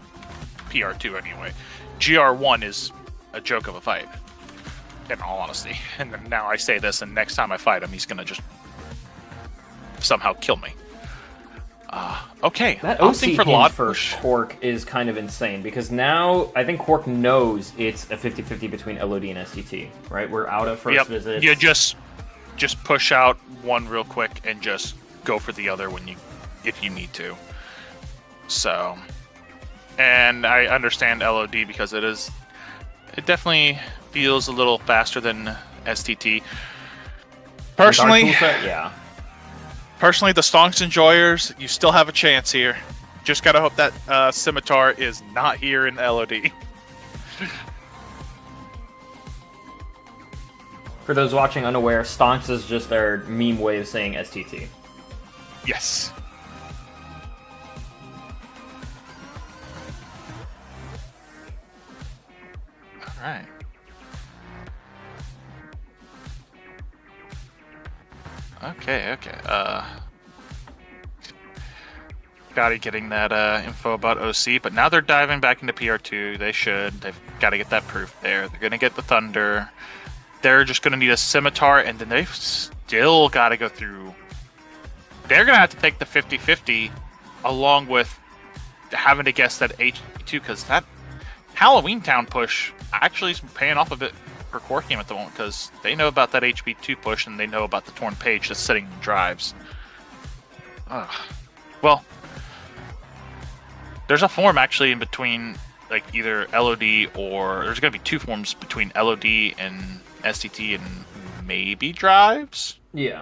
PR2 anyway. GR1 is a joke of a fight, in all honesty. And then now I say this, and next time I fight him, he's going to just somehow kill me. Okay, That opting OC for hint Lot for push. Quark is kind of insane, because now I think Quark knows it's a 50-50 between LOD and STT, right? We're out of first visit. You just push out one real quick and just go for the other if you need to. So, and I understand LOD because it definitely feels a little faster than STT. Personally, Yeah. Personally, the Stonks Enjoyers, you still have a chance here. Just gotta hope that Scimitar is not here in LOD. For those watching unaware, Stonks is just their meme way of saying STT. Yes. Alright. Okay. Gotta getting that info about OC, but now they're diving back into PR2. They should. They've got to get that proof there. They're gonna get the Thunder. They're just gonna need a Scimitar, and then they've still got to go through. They're gonna have to take the 50-50, along with having to guess that HP2, because that Halloween Town push actually is paying off a bit for Quarkium at the moment, because they know about that HP2 push and they know about the Torn Page that's sitting in drives. Well, there's a form actually in between, like either LOD or there's going to be 2 forms between LOD and STT and maybe drives. Yeah.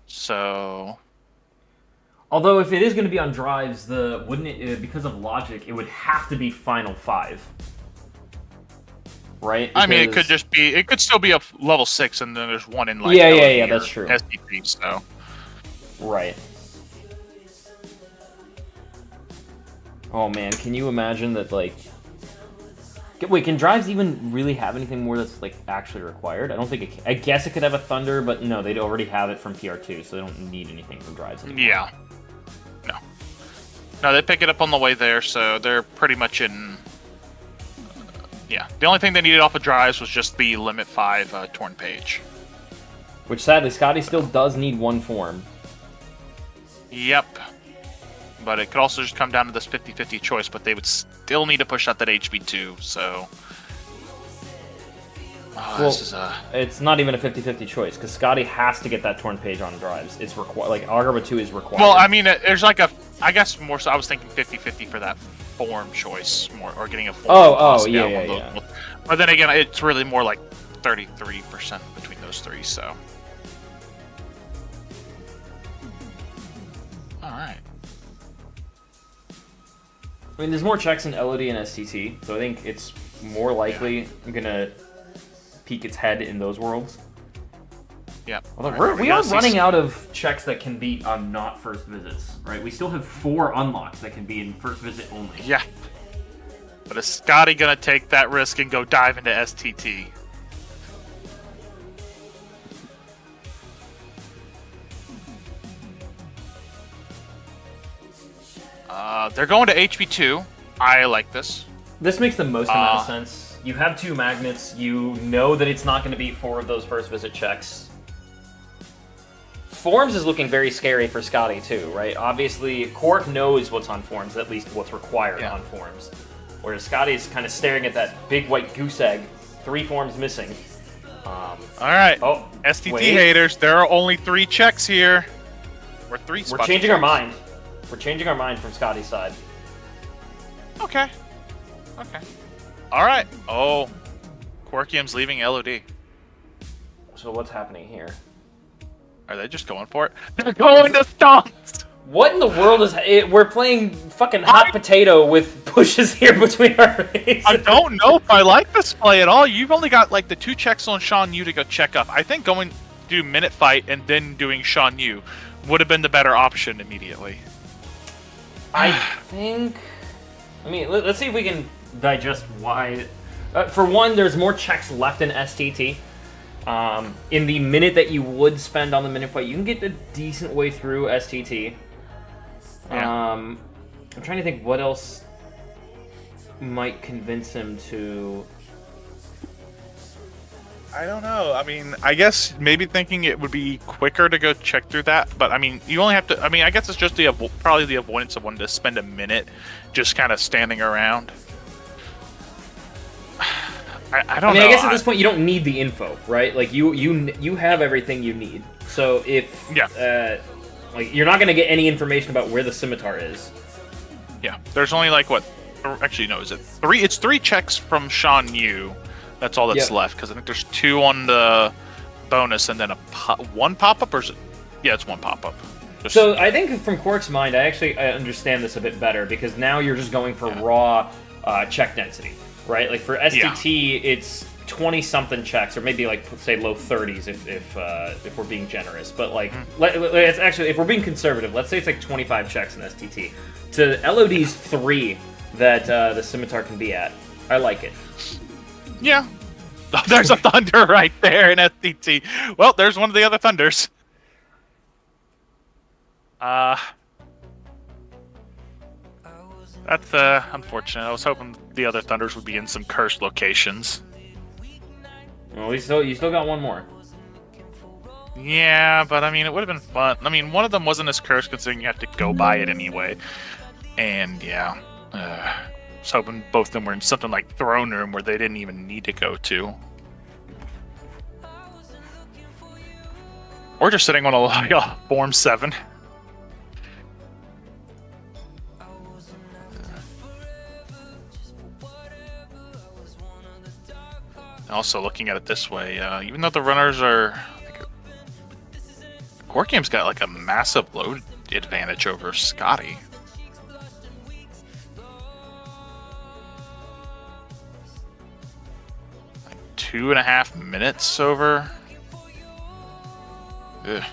So, Although if it is going to be on drives, wouldn't it because of logic, it would have to be Final 5. Right? I mean, it could still be a level 6, and then there's one in like yeah, LOD that's or true. STT. So, Right. Oh man, can you imagine that, like... Wait, can drives even really have anything more that's, like, actually required? I don't think it can. I guess it could have a Thunder, but no, they'd already have it from PR2, so they don't need anything from drives anymore. yeah. No, they pick it up on the way there, so they're pretty much in... yeah. The only thing they needed off of drives was just the Limit 5 Torn Page. Which, sadly, Scotty still does need one form. Yep. But it could also just come down to this 50-50 choice, but they would still need to push out that HB2, so... this is It's not even a 50-50 choice, because Scotty has to get that Torn Page on drives. It's required. Like, Algebra 2 is required. Well, I mean, there's like a... I guess more so I was thinking 50-50 for that form choice, more, or getting a form. Yeah. But then again, it's really more like 33% between those 3, so... Alright. I mean, there's more checks in LOD and STT, so I think it's more likely gonna peek its head in those worlds. Yeah. Although we are running out of checks that can be on not first visits, right? We still have 4 unlocks that can be in first visit only. Yeah. But is Scotty gonna take that risk and go dive into STT? They're going to HB2. I like this. This makes the most amount of sense. You have 2 magnets. You know that it's not going to be 4 of those first visit checks. Forms is looking very scary for Scotty too, right? Obviously, Quark knows what's on Forms, at least what's required on Forms. Whereas Scotty's kind of staring at that big white goose egg. 3 Forms missing. All right. Oh, STT haters, there are only 3 checks here. We're changing our mind. We're changing our mind from Scotty's side. Okay. All right. Oh, Quarkium's leaving LOD. So what's happening here? Are they just going for it? They're going to stonks! What in the world is... We're playing fucking hot potato with pushes here between our races. I don't know if I like this play at all. You've only got like the 2 checks on Sean Yu to go check up. I think going to do minute fight and then doing Sean Yu would have been the better option immediately. I think... I mean, let's see if we can digest why... for one, there's more checks left in STT. In the minute that you would spend on the minute fight, you can get a decent way through STT. Yeah. I'm trying to think what else might convince him to... I don't know. I mean, I guess maybe thinking it would be quicker to go check through that, but I mean, you only have to... I mean, I guess it's just probably the avoidance of wanting to spend a minute just kind of standing around. I don't know. I guess at this point you don't need the info, right? Like you have everything you need. So if like you're not going to get any information about where the scimitar is. Yeah, there's only like what? Actually, no, is it 3? It's 3 checks from Sean Yu. That's all that's left because I think there's 2 on the bonus and then one pop up, or is it? Yeah, it's 1 pop up. So I think from Quark's mind, I understand this a bit better because now you're just going for raw check density. Right, like for STT, it's 20-something checks, or maybe like say low 30s if we're being generous. But like, it's actually if we're being conservative, let's say it's like 25 checks in STT. To LOD's 3 that the scimitar can be at, I like it. Yeah, there's a thunder right there in STT. Well, there's one of the other thunders. That's unfortunate. I was hoping the other thunders would be in some cursed locations. Well, you still got one more. Yeah, but I mean, it would have been fun. I mean, one of them wasn't as cursed considering you have to go by it anyway. And yeah, I was hoping both of them were in something like throne room where they didn't even need to go to. Or just sitting on a Form 7. Also, looking at it this way, even though the runners are... ItzQuarkium's got like a massive load advantage over Scotty. Like 2.5 minutes over. Ugh.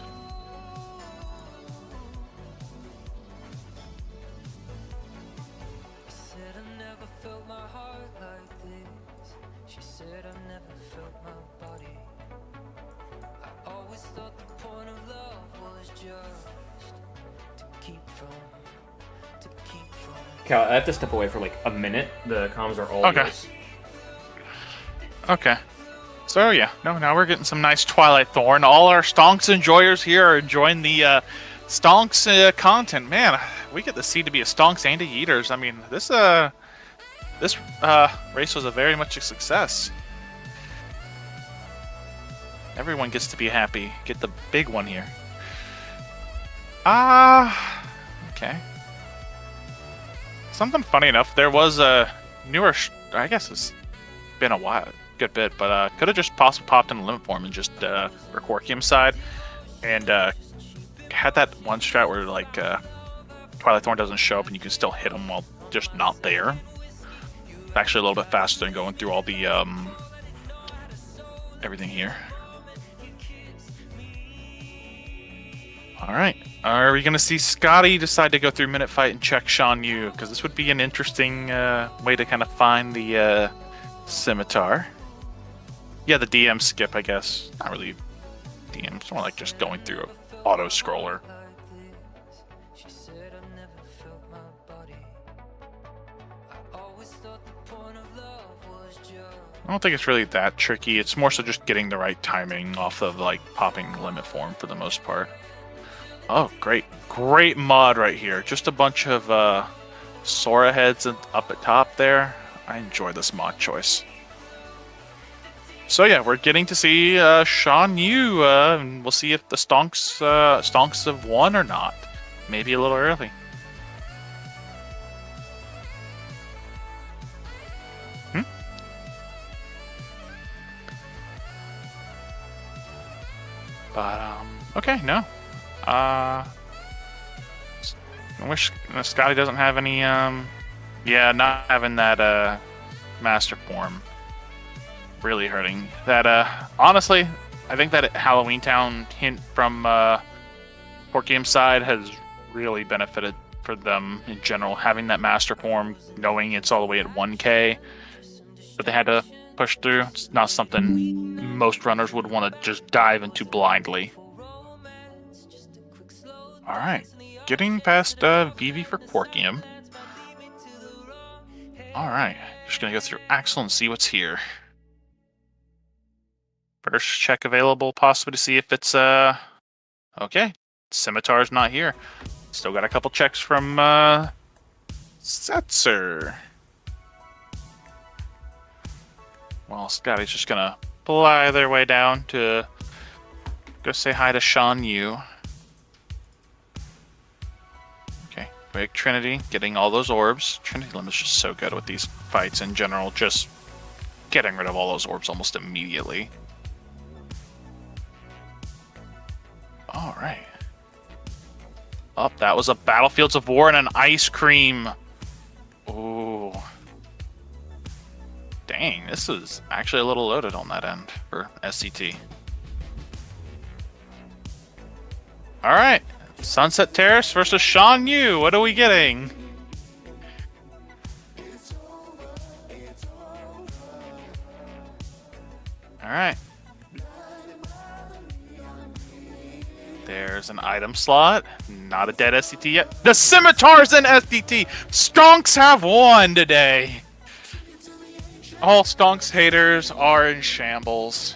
Cal, I have to step away for like a minute. The comms are all yours. Okay. So yeah, now we're getting some nice Twilight Thorn. All our Stonks enjoyers here are enjoying the Stonks content. Man, we get to see to be a Stonks and a Yeeters. I mean, this race was very much a success. Everyone gets to be happy. Get the big one here. Okay. Something funny enough, there was a newer, I guess it's been a while, good bit, but could have just possibly popped in a limit form and just for ItzQuarkium side, and had that one strat where like Twilight Thorn doesn't show up and you can still hit him while just not there. It's actually a little bit faster than going through all the everything here. All right. Are we going to see Scotty decide to go through minute fight and check Sean Yu? Because this would be an interesting way to kind of find the scimitar. Yeah, the DM skip, I guess. Not really DM. It's more like just going through an auto-scroller. I don't think it's really that tricky. It's more so just getting the right timing off of, like, popping limit form for the most part. Oh, great. Great mod right here. Just a bunch of Sora heads up at top there. I enjoy this mod choice. So yeah, we're getting to see Shan Yu, and we'll see if the Stonks have won or not. Maybe a little early. But, okay, no. I wish Scotty doesn't have any, yeah, not having that, Master Form really hurting. That, honestly, I think that Halloween Town hint from, QuarkIum's side has really benefited for them in general. Having that Master Form, knowing it's all the way at 1K, but they had to push through. It's not something most runners would want to just dive into blindly. Alright, getting past VV for QuarkIum. Alright, just gonna go through Axel and see what's here. First check available, possibly to see if it's okay. Scimitar's not here. Still got a couple checks from Setzer. Well, Scotty's just gonna fly their way down to go say hi to Shan Yu. Okay, quick Trinity, getting all those orbs. Trinity Limb is just so good with these fights in general, just getting rid of all those orbs almost immediately. Alright. Oh, that was a Battlefields of War and an ice cream. Ooh. Dang, this is actually a little loaded on that end for SCT. Alright, Sunset Terrace versus Shan Yu. What are we getting? Alright. There's an item slot. Not a dead SCT yet. The Scimitar's in SCT! Stonks have won today! All Stonks haters are in shambles.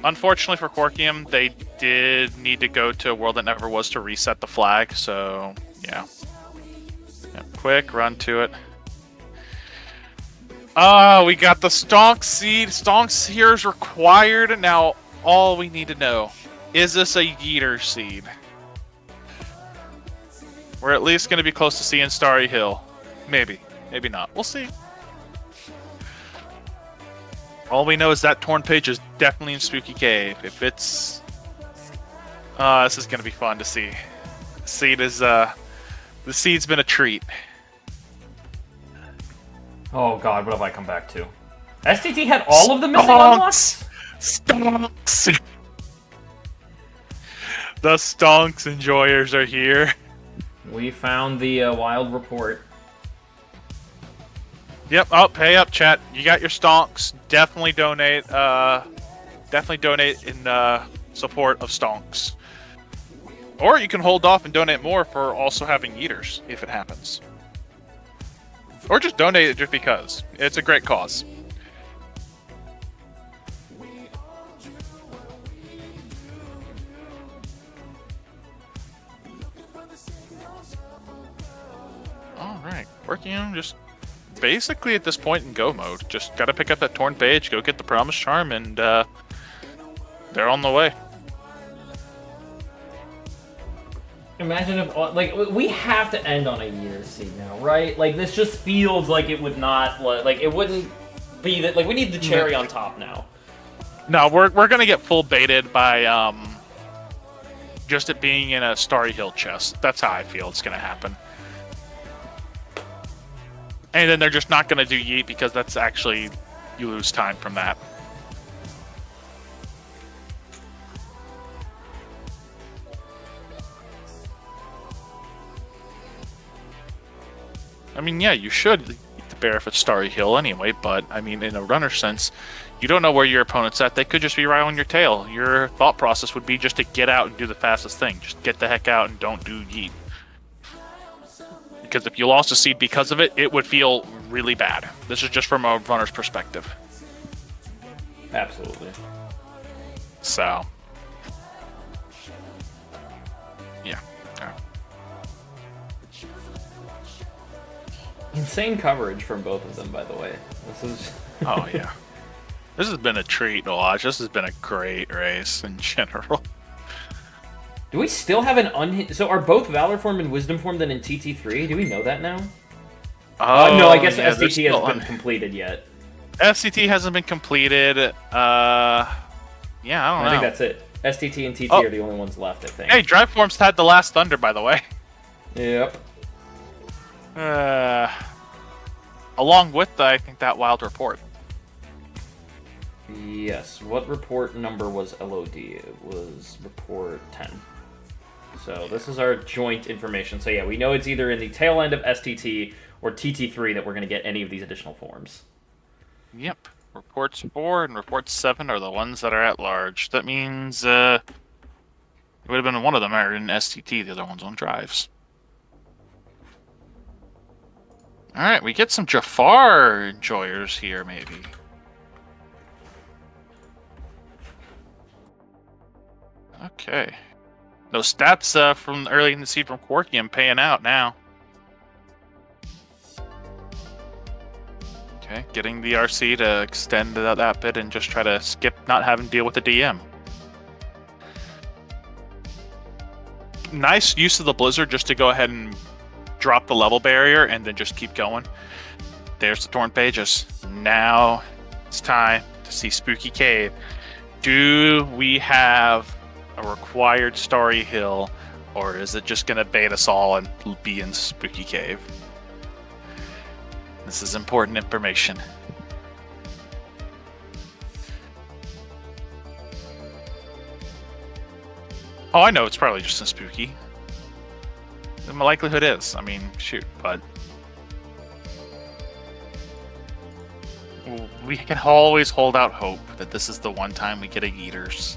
Unfortunately for QuarkIum, they did need to go to a world that never was to reset the flag, so yeah. Quick, run to it. Oh, we got the Stonks seed. Stonks here is required. Now, all we need to know, is this a Yeeter seed? We're at least going to be close to seeing Starry Hill. Maybe. Maybe not. We'll see. All we know is that torn page is definitely in Spooky Cave. If it's... this is going to be fun to see. The seed is, the seed's been a treat. Oh god, what have I come back to? STT had all of the missing unlocks? Stonks! The Stonks enjoyers are here. We found the wild report. Yep. Oh, pay up, chat. You got your Stonks. Definitely donate. Definitely donate in support of Stonks. Or you can hold off and donate more for also having Eaters, if it happens. Or just donate it just because. It's a great cause. Alright, QuarkIum just basically at this point in go mode. Just gotta pick up that torn page, go get the promised charm, and they're on the way. Imagine if, like, we have to end on a year seed now, right? Like, this just feels like it would not, like, it wouldn't be that, like, we need the cherry on top now. No, we're gonna get full baited by, just it being in a Starry Hill chest. That's how I feel it's gonna happen. And then they're just not gonna do Yeet because that's actually, you lose time from that. I mean, yeah, you should eat the bear if it's Starry Hill anyway, but, I mean, in a runner sense, you don't know where your opponent's at. They could just be right on your tail. Your thought process would be just to get out and do the fastest thing. Just get the heck out and don't do Yeet. Because if you lost a seed because of it, it would feel really bad. This is just from a runner's perspective. Absolutely. So, yeah. Insane coverage from both of them, by the way. This is. Oh yeah. This has been a treat to watch. This has been a great race in general. Do we still have an So are both Valor Form and Wisdom Form then in TT3? Do we know that now? Oh, no, I guess yeah, STT hasn't been completed yet. STT hasn't been completed. Yeah, I don't know. I think that's it. STT and TT are the only ones left, I think. Hey, Drive Forms had the last Thunder, by the way. Yep. Along with, I think, that wild report. Yes. What report number was LOD? It was report 10. So this is our joint information. So yeah, we know it's either in the tail end of STT or TT3 that we're going to get any of these additional forms. Yep. Reports 4 and reports 7 are the ones that are at large. That means it would have been one of them are in STT, the other one's on drives. Alright, we get some Jafar enjoyers here, maybe. Okay. Those stats from early in the seed from Quarkium paying out now. Okay, getting the RC to extend that bit and just try to skip not having to deal with the DM. Nice use of the Blizzard just to go ahead and drop the level barrier and then just keep going. There's the torn pages. Now it's time to see Spooky Cave. Do we have a required Starry Hill, or is it just going to bait us all and be in Spooky Cave? This is important information. Oh, I know it's probably just in Spooky. The likelihood is. I mean, shoot, but we can always hold out hope that this is the one time we get a Yeeters.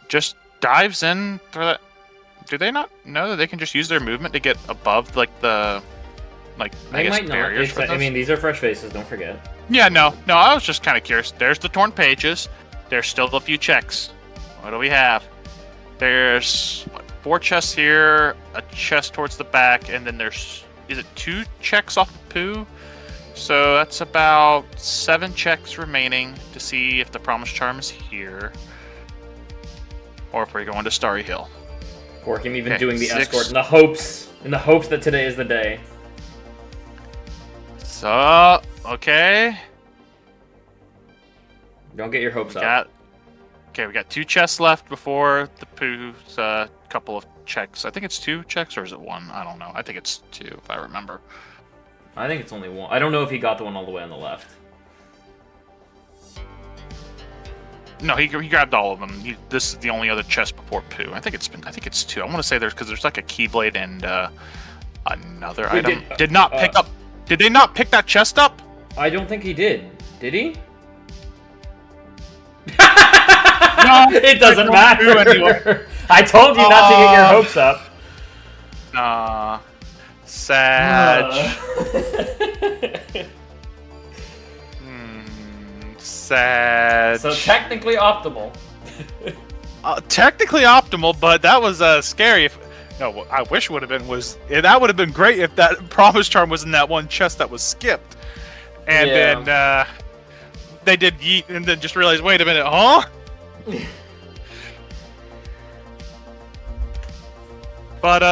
Just dives in for that. Do they not know that they can just use their movement to get above, like, the, like, I guess, barriers for I mean, these are fresh faces, don't forget. Yeah, no, I was just kind of curious. There's the torn pages. There's still a few checks. What do we have? There's, what, 4 chests here, a chest towards the back, and then there's, is it 2 checks off the poo? So that's about 7 checks remaining to see if the Promise Charm is here. Or if we're going to Starry Hill. Quarkium even doing the escort in the hopes that today is the day. So, okay. Don't get your hopes up. Okay, we got 2 chests left before the poo's couple of checks. I think it's 2 checks, or is it 1? I don't know. I think it's 2, if I remember. I think it's only 1. I don't know if he got the one all the way on the left. No, he grabbed all of them. This is the only other chest before poo. I think it's 2. I want to say because there's like a keyblade and another item. Did they not pick that chest up? I don't think he did. Did he? No, it doesn't matter anymore. I told you not to get your hopes up. Sag. Sad. So technically optimal. Technically optimal, but that was scary. No, I wish would have been that would have been great if that Promise Charm was in that one chest that was skipped, and then they did yeet, and then just realized, wait a minute, huh? But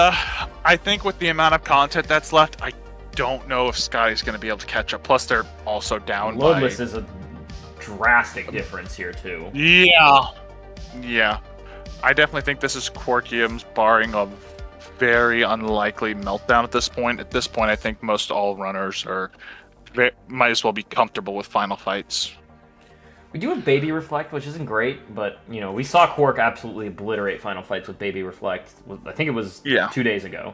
I think with the amount of content that's left, I don't know if Scotty's going to be able to catch up. Plus, they're also down by... Loadless is a drastic difference here, too. Yeah. I definitely think this is Quarkium's, barring a very unlikely meltdown at this point. At this point, I think most all runners might as well be comfortable with final fights. We do have Baby Reflect, which isn't great, but, you know, we saw Quark absolutely obliterate final fights with Baby Reflect. I think it was 2 days ago.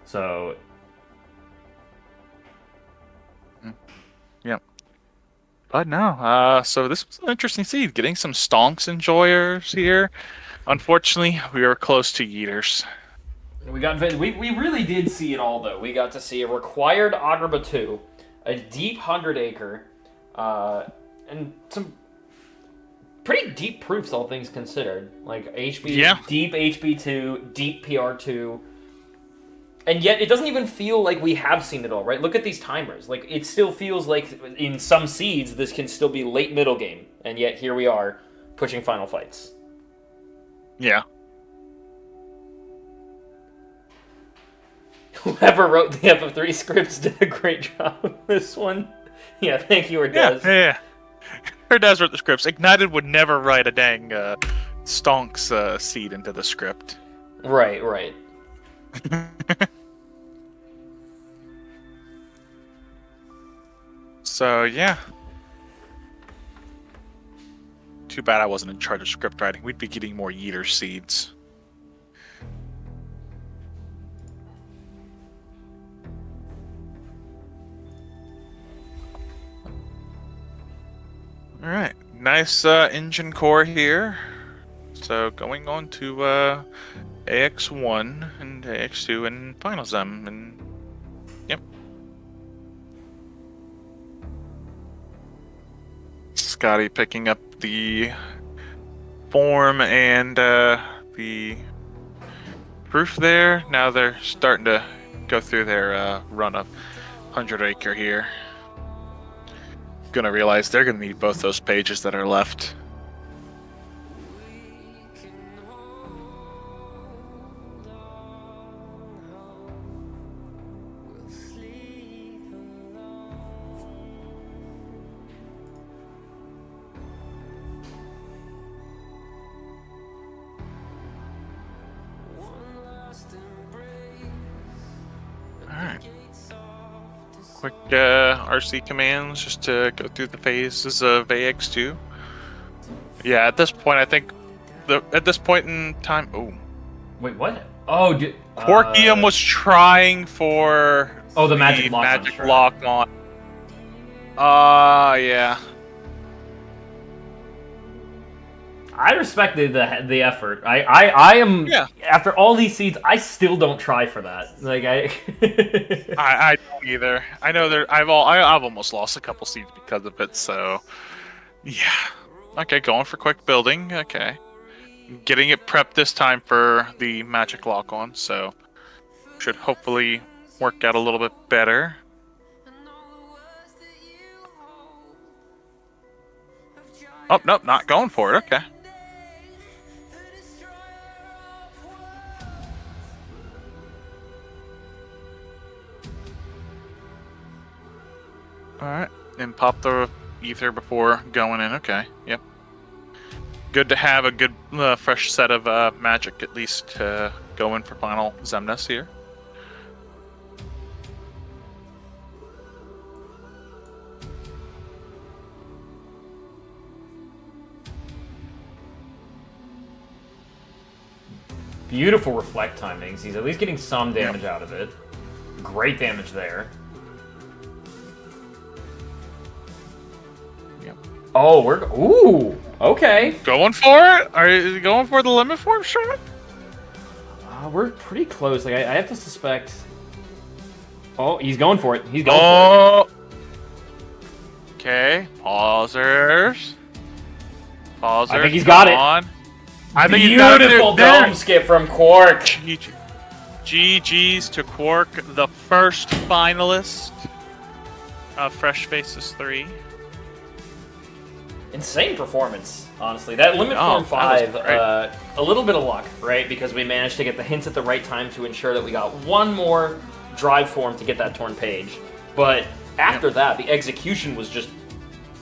So... Yep. But no, so this was an interesting seed. Getting some Stonks enjoyers here. Unfortunately, we were close to Yeeters. We really did see it all though. We got to see a required Agrabah 2, a deep 100-acre, and some pretty deep proofs, all things considered. Like deep HB2, deep PR2. And yet, it doesn't even feel like we have seen it all, right? Look at these timers. Like, it still feels like in some seeds, this can still be late middle game. And yet, here we are, pushing final fights. Yeah. Whoever wrote the FF3 scripts did a great job with this one. Yeah, thank you, Ordez. Yeah. Ordez wrote the scripts. Ignited would never write a dang Stonks seed into the script. Right. So, yeah. Too bad I wasn't in charge of script writing. We'd be getting more Yeeter seeds. Alright, nice engine core here. So going on to AX1 and AX2 and Final Zem, and yep. Scotty picking up the form and the proof there. Now they're starting to go through their run of 100-acre here. Gonna realize they're gonna need both those pages that are left. Alright. Quick RC commands just to go through the phases of AX2. Yeah, at this point, I think at this point in time. Oh, wait, what? Oh, Quarkium was trying for the magic lock on. Yeah. I respected the effort. I am after all these seeds, I still don't try for that. Like I don't either. I know I've almost lost a couple seeds because of it. So yeah. Okay, going for quick building. Okay, getting it prepped this time for the magic lock on. So should hopefully work out a little bit better. Oh nope, not going for it. Okay. Alright, and pop the ether before going in. Okay, yep. Good to have a good fresh set of magic at least to go in for final Zemnis here. Beautiful reflect timings. He's at least getting some damage out of it. Great damage there. Oh, ooh, okay. Going for it? Are you going for the limit form shot? We're pretty close. Like I have to suspect. Oh, he's going for it. He's going for it. Okay, pausers. I think he's got it. I think beautiful dome skip from Quark. GG's to Quark, the first finalist of Fresh Faces 3. Insane performance, honestly. That Limit Form 5, a little bit of luck, right? Because we managed to get the hints at the right time to ensure that we got one more drive form to get that torn page. But after that, the execution was just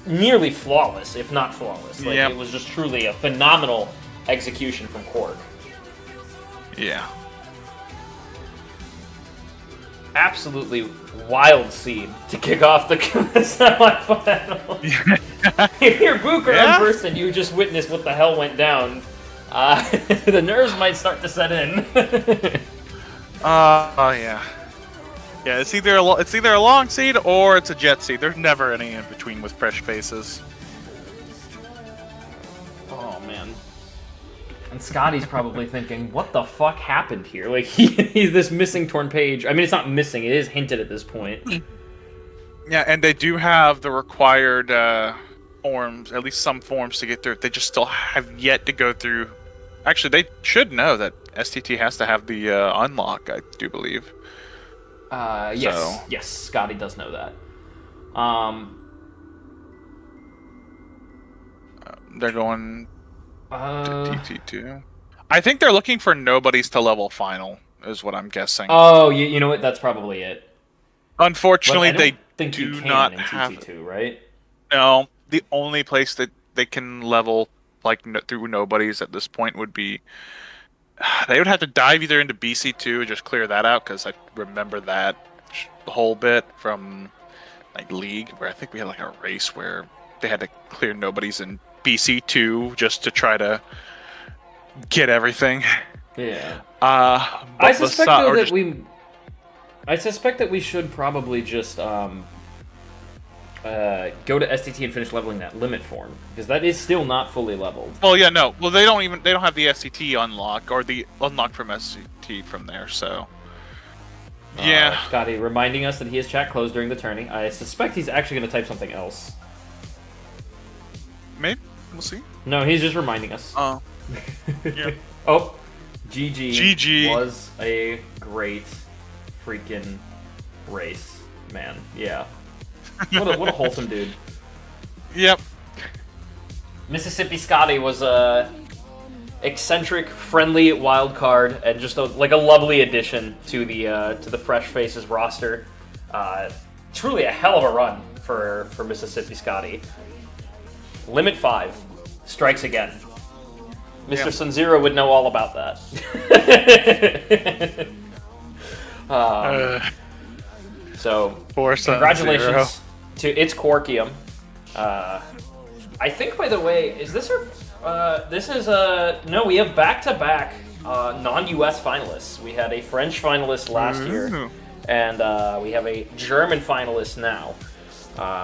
nearly flawless, if not flawless. Like, it was just truly a phenomenal execution from Quark. Yeah. Absolutely wild seed to kick off the semifinal. If you're Booker in person, you just witnessed what the hell went down. The nerves might start to set in. Yeah. Yeah, it's either a long seed or it's a jet seed. There's never any in between with Fresh Faces. Oh man. And Scotty's probably thinking, what the fuck happened here? Like, he's this missing torn page. I mean, it's not missing. It is hinted at this point. Yeah, and they do have the required forms, at least some forms to get through. They just still have yet to go through. Actually, they should know that STT has to have the unlock, I do believe. Yes. So. Yes, Scotty does know that. They're going to TT2. I think they're looking for nobodies to level final, is what I'm guessing. Oh, you know what? That's probably it. Unfortunately, they they do not in have TT2, right? No, the only place that they can level like through nobodies at this point would be they would have to dive either into BC2 and just clear that out, because I remember that whole bit from like League, where I think we had like a race where they had to clear nobodies in BC2 just to try to get everything. Yeah. I suspect that we should probably just go to STT and finish leveling that limit form, because that is still not fully leveled. Well, yeah, no. Well, they don't have the SCT unlock or the unlock from SCT from there. So, yeah. Scotty reminding us that he has chat closed during the tourney. I suspect he's actually going to type something else. Maybe we'll see. No, he's just reminding us. Oh, yeah. Oh, GG. GG was a great freaking race, man. Yeah. What a wholesome dude. Yep. Mississippi Scotty was a eccentric, friendly wild card, and just a lovely addition to the Fresh Faces roster. Truly a hell of a run for Mississippi Scotty. Limit 5 strikes again. Mr. Yep. Sun-Zero would know all about that. So, congratulations to ItzQuarkium. I think, by the way, is this our... no, we have back-to-back non-US finalists. We had a French finalist last year, and we have a German finalist now.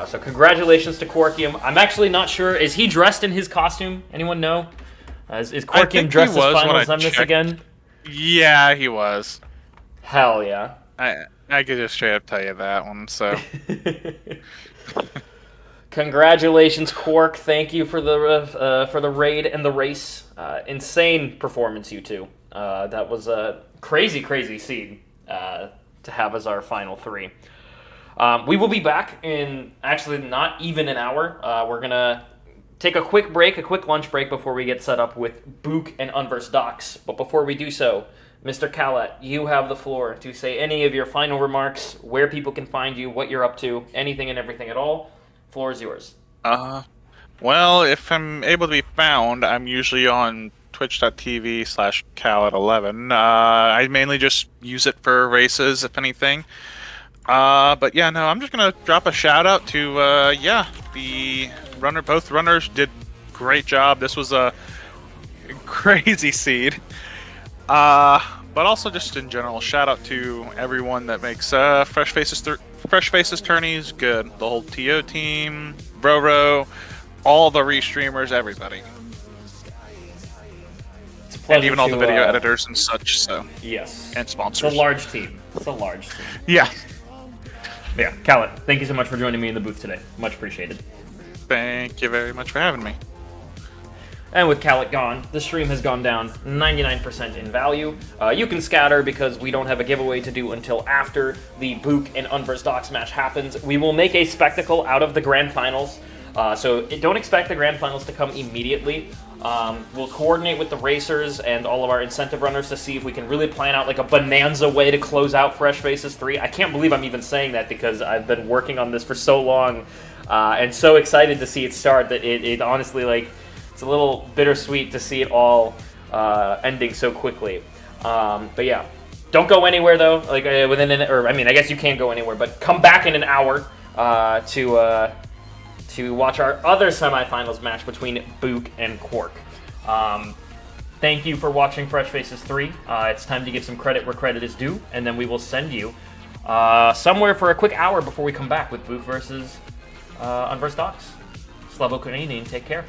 So congratulations to Quarkium. I'm actually not sure. Is he dressed in his costume? Anyone know? Is Quarkium dressed as finals on this again? Yeah, he was. Hell yeah. I could just straight up tell you that one, so... Congratulations, Quark. Thank you for the raid and the race. Insane performance, you two. That was a crazy seed to have as our final 3. We will be back in actually not even an hour. We're going to take a quick lunch break before we get set up with Book and Unversed Docs. But before we do so, Mr. Kalat, you have the floor to say any of your final remarks, where people can find you, what you're up to, anything and everything at all. Floor is yours. Well, if I'm able to be found, I'm usually on twitch.tv/Kalat11. I mainly just use it for races, if anything. But yeah, no, I'm just gonna drop a shout out to the runner. Both runners did great job. This was a crazy seed. But also just in general, shout out to everyone that makes Fresh Faces tourneys good. The whole TO team, Broro, all the restreamers, everybody. It's a pleasure, and even all the video editors and such. So yes, and sponsors. It's a large team. Yeah. Yeah, Kalat, thank you so much for joining me in the booth today. Much appreciated. Thank you very much for having me. And with Kalat gone, the stream has gone down 99% in value. You can scatter because we don't have a giveaway to do until after the Book and Unversed Docs match happens. We will make a spectacle out of the Grand Finals, so don't expect the Grand Finals to come immediately. We'll coordinate with the racers and all of our incentive runners to see if we can really plan out like a bonanza way to close out Fresh Faces 3. I can't believe I'm even saying that because I've been working on this for so long and so excited to see it start that it honestly, like, it's a little bittersweet to see it all ending so quickly. But yeah, don't go anywhere though. Like I guess you can't go anywhere, but come back in an hour to watch our other semifinals match between Book and Quark. Thank you for watching Fresh Faces 3. It's time to give some credit where credit is due, and then we will send you somewhere for a quick hour before we come back with Book versus Unversed Docs. Slavo Koninin, take care.